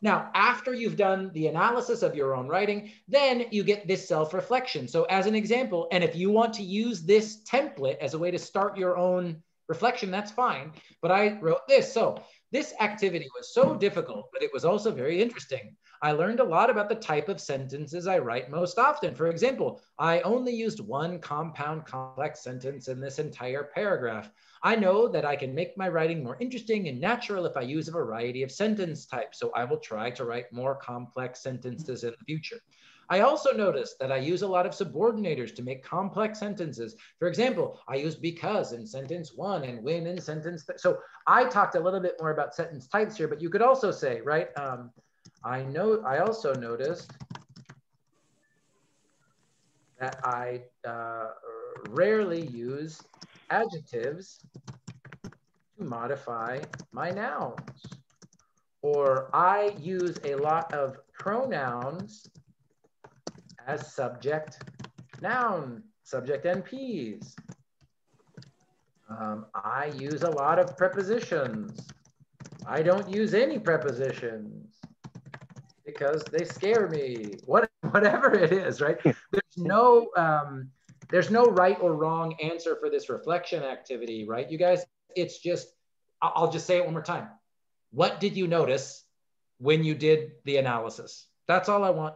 Now, after you've done the analysis of your own writing, then you get this self-reflection. So as an example, and if you want to use this template as a way to start your own reflection, that's fine. But I wrote this. So this activity was so difficult, but it was also very interesting. I learned a lot about the type of sentences I write most often. For example, I only used one compound complex sentence in this entire paragraph. I know that I can make my writing more interesting and natural if I use a variety of sentence types. So I will try to write more complex sentences in the future. I also noticed that I use a lot of subordinators to make complex sentences. For example, I use because in sentence 1 and when in sentence. So I talked a little bit more about sentence types here, but you could also say, right? I also noticed that I rarely use adjectives to modify my nouns, or I use a lot of pronouns as subject noun, subject NPs. I use a lot of prepositions. I don't use any prepositions because they scare me. Whatever it is, right? There's no right or wrong answer for this reflection activity, right? You guys, it's just, I'll just say it one more time. What did you notice when you did the analysis? That's all I want.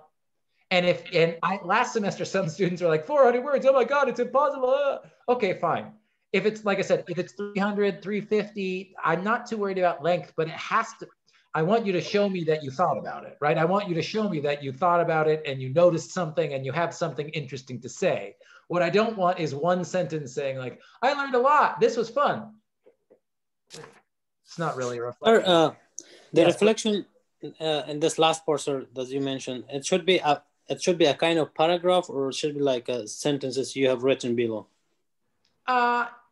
And last semester, some students were like, 400 words, oh my God, it's impossible. Okay, fine. If it's, like I said, if it's 300, 350, I'm not too worried about length, but it has to, I want you to show me that you thought about it, right? I want you to show me that you thought about it and you noticed something and you have something interesting to say. What I don't want is one sentence saying like, I learned a lot, this was fun. It's not really a reflection. Reflection in this last portion that you mentioned, it should be a kind of paragraph, or it should be like sentences you have written below?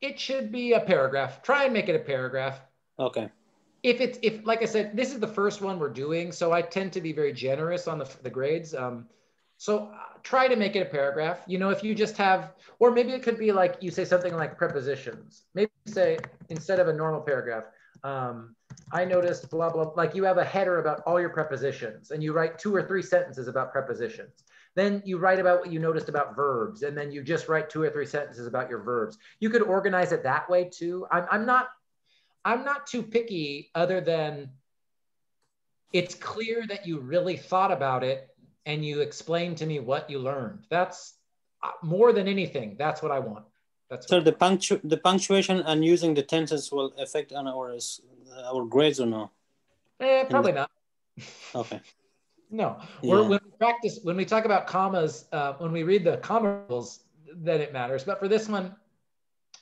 It should be a paragraph. Try and make it a paragraph. Okay. If like I said, this is the first one we're doing, so I tend to be very generous on the grades. So try to make it a paragraph. You know, if you just have, or maybe it could be like you say something like prepositions. Maybe say, instead of a normal paragraph, I noticed blah, blah, like you have a header about all your prepositions and you write 2 or 3 sentences about prepositions. Then you write about what you noticed about verbs, and then you just write 2 or 3 sentences about your verbs. You could organize it that way too. I'm not too picky, other than it's clear that you really thought about it and you explained to me what you learned. That's more than anything. That's what I want. So the punctuation and using the tenses will affect on our grades or no? Probably not. Okay. No. Yeah. When we talk about commas, when we read the comma rules, then it matters. But for this one,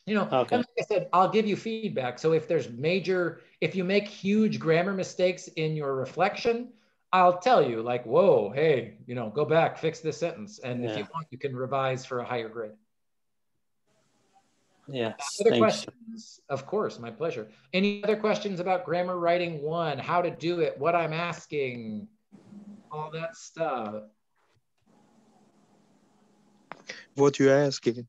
you know, okay. And like I said, I'll give you feedback. So if you make huge grammar mistakes in your reflection, I'll tell you like, whoa, hey, you know, go back, fix this sentence. And if you want, you can revise for a higher grade. Yes. Other questions? Of course, my pleasure. Any other questions about grammar writing 1, how to do it, what I'm asking, all that stuff? What you asking?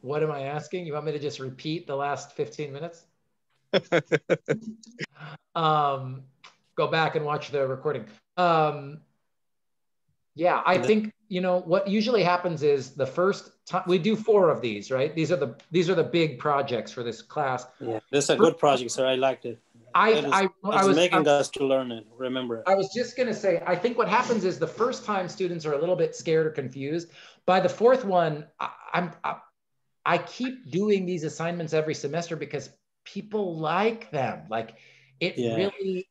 What am I asking? You want me to just repeat the last 15 minutes? Go back and watch the recording. Yeah, I think, you know, what usually happens is the first time we do 4 of these, right? These are the big projects for this class. Yeah, this is a good project, sir. I liked it. I was making us to learn it, remember it. I was just going to say, I think what happens is the first time students are a little bit scared or confused. By the 4th one, I keep doing these assignments every semester because people like them. Like,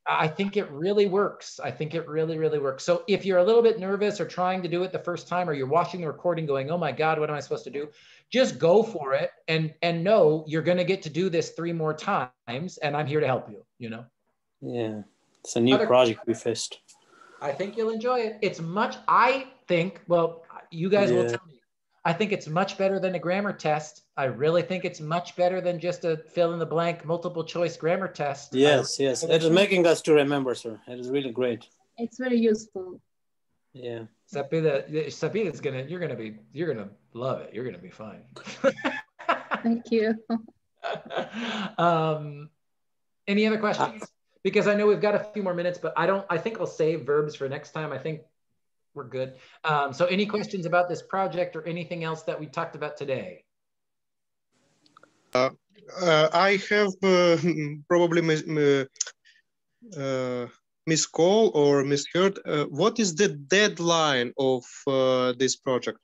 I think it really works. I think it really, really works. So if you're a little bit nervous or trying to do it the first time, or you're watching the recording going, oh my God, what am I supposed to do? Just go for it and know you're going to get to do this 3 more times, and I'm here to help you, you know? Yeah, it's a new project we faced. I think you'll enjoy it. It's much, I think, well, you guys will tell me. I think it's much better than a grammar test. I really think it's much better than just a fill in the blank multiple choice grammar test. Yes, yes. It is making us to remember, sir. It is really great. It's very useful. Yeah. Sapita's you're gonna love it. You're gonna be fine. Thank you. Any other questions? Because I know we've got a few more minutes, but I think I'll save verbs for next time. I think we're good. So any questions about this project or anything else that we talked about today? I have probably miscall or misheard. What is the deadline of this project?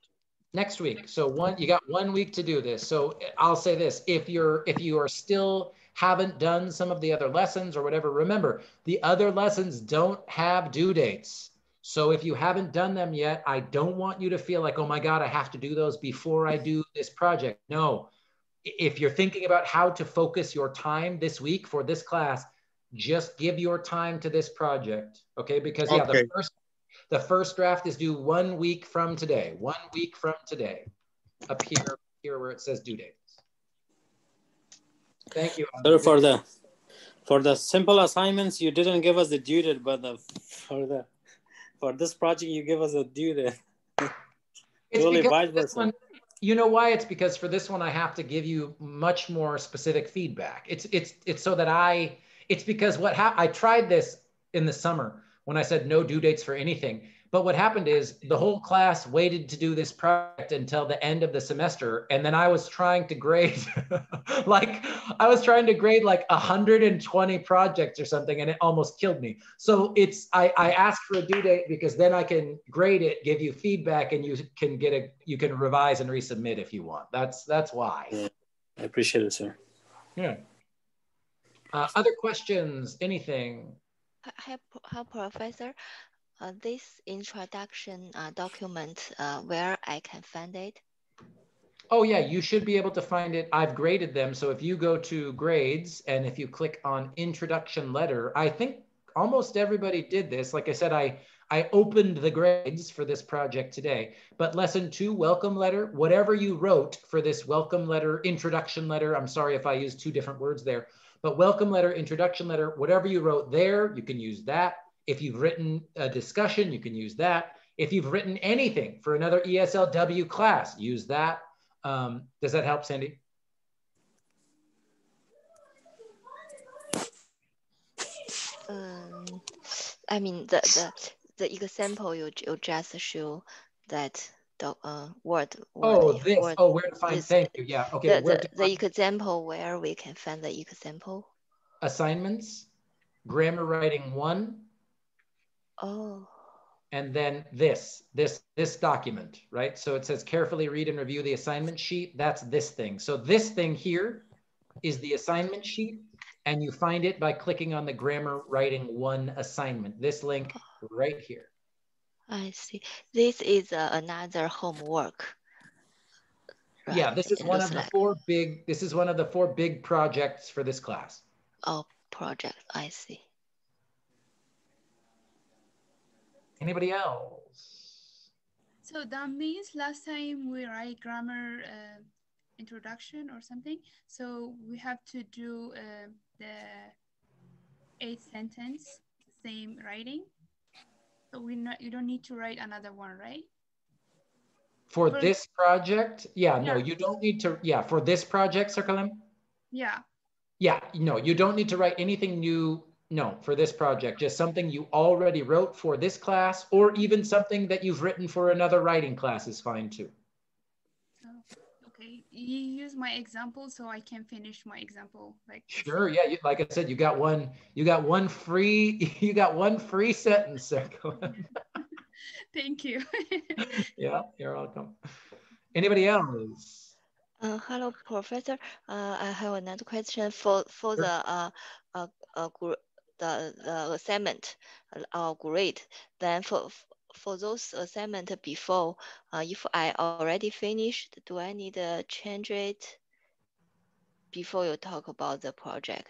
Next week. So you got 1 week to do this. So I'll say this: if you are still haven't done some of the other lessons or whatever, remember the other lessons don't have due dates. So if you haven't done them yet, I don't want you to feel like, oh my God, I have to do those before I do this project. No, if you're thinking about how to focus your time this week for this class, just give your time to this project, okay? Because yeah, the first draft is due 1 week from today. 1 week from today, up here where it says due dates. Thank you. Sir, for the simple assignments, you didn't give us the due date, but for this project, you give us a due date. Totally vice versa. You know why? It's because for this one, I have to give you much more specific feedback. It's so that it's because I tried this in the summer when I said no due dates for anything. But what happened is the whole class waited to do this project until the end of the semester. And then I was trying to grade like 120 projects or something, and it almost killed me. So I asked for a due date because then I can grade it, give you feedback, and you can revise and resubmit if you want. That's why. Yeah, I appreciate it, sir. Yeah. Other questions? Anything? Hi, Professor. This introduction document, where I can find it? Oh yeah, you should be able to find it. I've graded them. So if you go to grades and if you click on introduction letter, I think almost everybody did this. Like I said, I opened the grades for this project today, but lesson 2, welcome letter, whatever you wrote for this welcome letter, introduction letter, I'm sorry if I used 2 different words there, but welcome letter, introduction letter, whatever you wrote there, you can use that. If you've written a discussion, you can use that. If you've written anything for another ESLW class, use that. Does that help, Sandy? I mean the example you just show that the word. Oh, this. Oh, where to find? Thank you. Yeah. Okay. The example where we can find the example. Assignments, grammar writing 1. Oh. And then this document, right? So it says carefully read and review the assignment sheet. That's this thing. So this thing here is the assignment sheet, and you find it by clicking on the grammar writing 1 assignment. This link right here. I see. This is another homework. Right? Yeah, this is one of the 4 big. This is one of the 4 big projects for this class. Oh, project. I see. Anybody else? So that means last time we write grammar introduction or something. So we have to do the 8 sentence, same writing. So you don't need to write another one, right? For this project? Yeah, no, you don't need to. Yeah, for this project, Circulem? Yeah. Yeah, no, you don't need to write anything new. No, for this project, just something you already wrote for this class, or even something that you've written for another writing class is fine too. Oh, okay, you use my example so I can finish my example. Like sure, yeah, like I said, you got one free sentence, Circulem. Thank you. Yeah, you're welcome. Anybody else? Hello, Professor. I have another question for the the assignment grade. Then for those assignment before, if I already finished, do I need to change it before you talk about the project?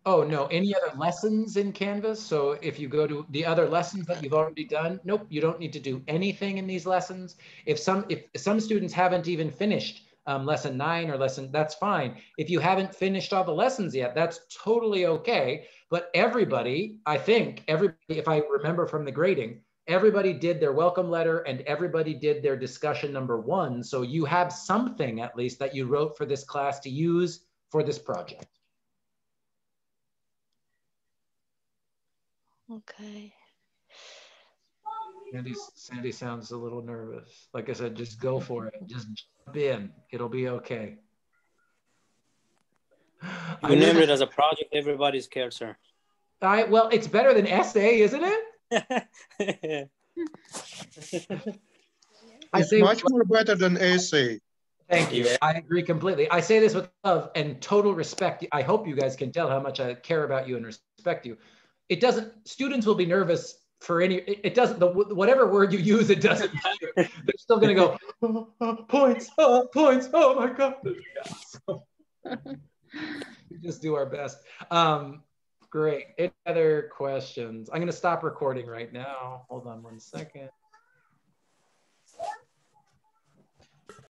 Oh, no, any other lessons in Canvas? So if you go to the other lessons that you've already done, nope, you don't need to do anything in these lessons. If some students haven't even finished lesson 9 or that's fine. If you haven't finished all the lessons yet, that's totally okay. But everybody, I think, if I remember from the grading, everybody did their welcome letter and everybody did their discussion number 1. So you have something at least that you wrote for this class to use for this project. Okay. Sandy sounds a little nervous. Like I said, just go for it. Just jump in. It'll be okay. You named it as a project. Everybody's scared, sir. Well, it's better than essay, isn't it? It's much more better than essay. Thank you. I agree completely. I say this with love and total respect. I hope you guys can tell how much I care about you and respect you. Students will be nervous for whatever word you use, it doesn't matter. They're still going to go, points, points, oh my God. So, we just do our best. Great. Any other questions? I'm going to stop recording right now. Hold on one second.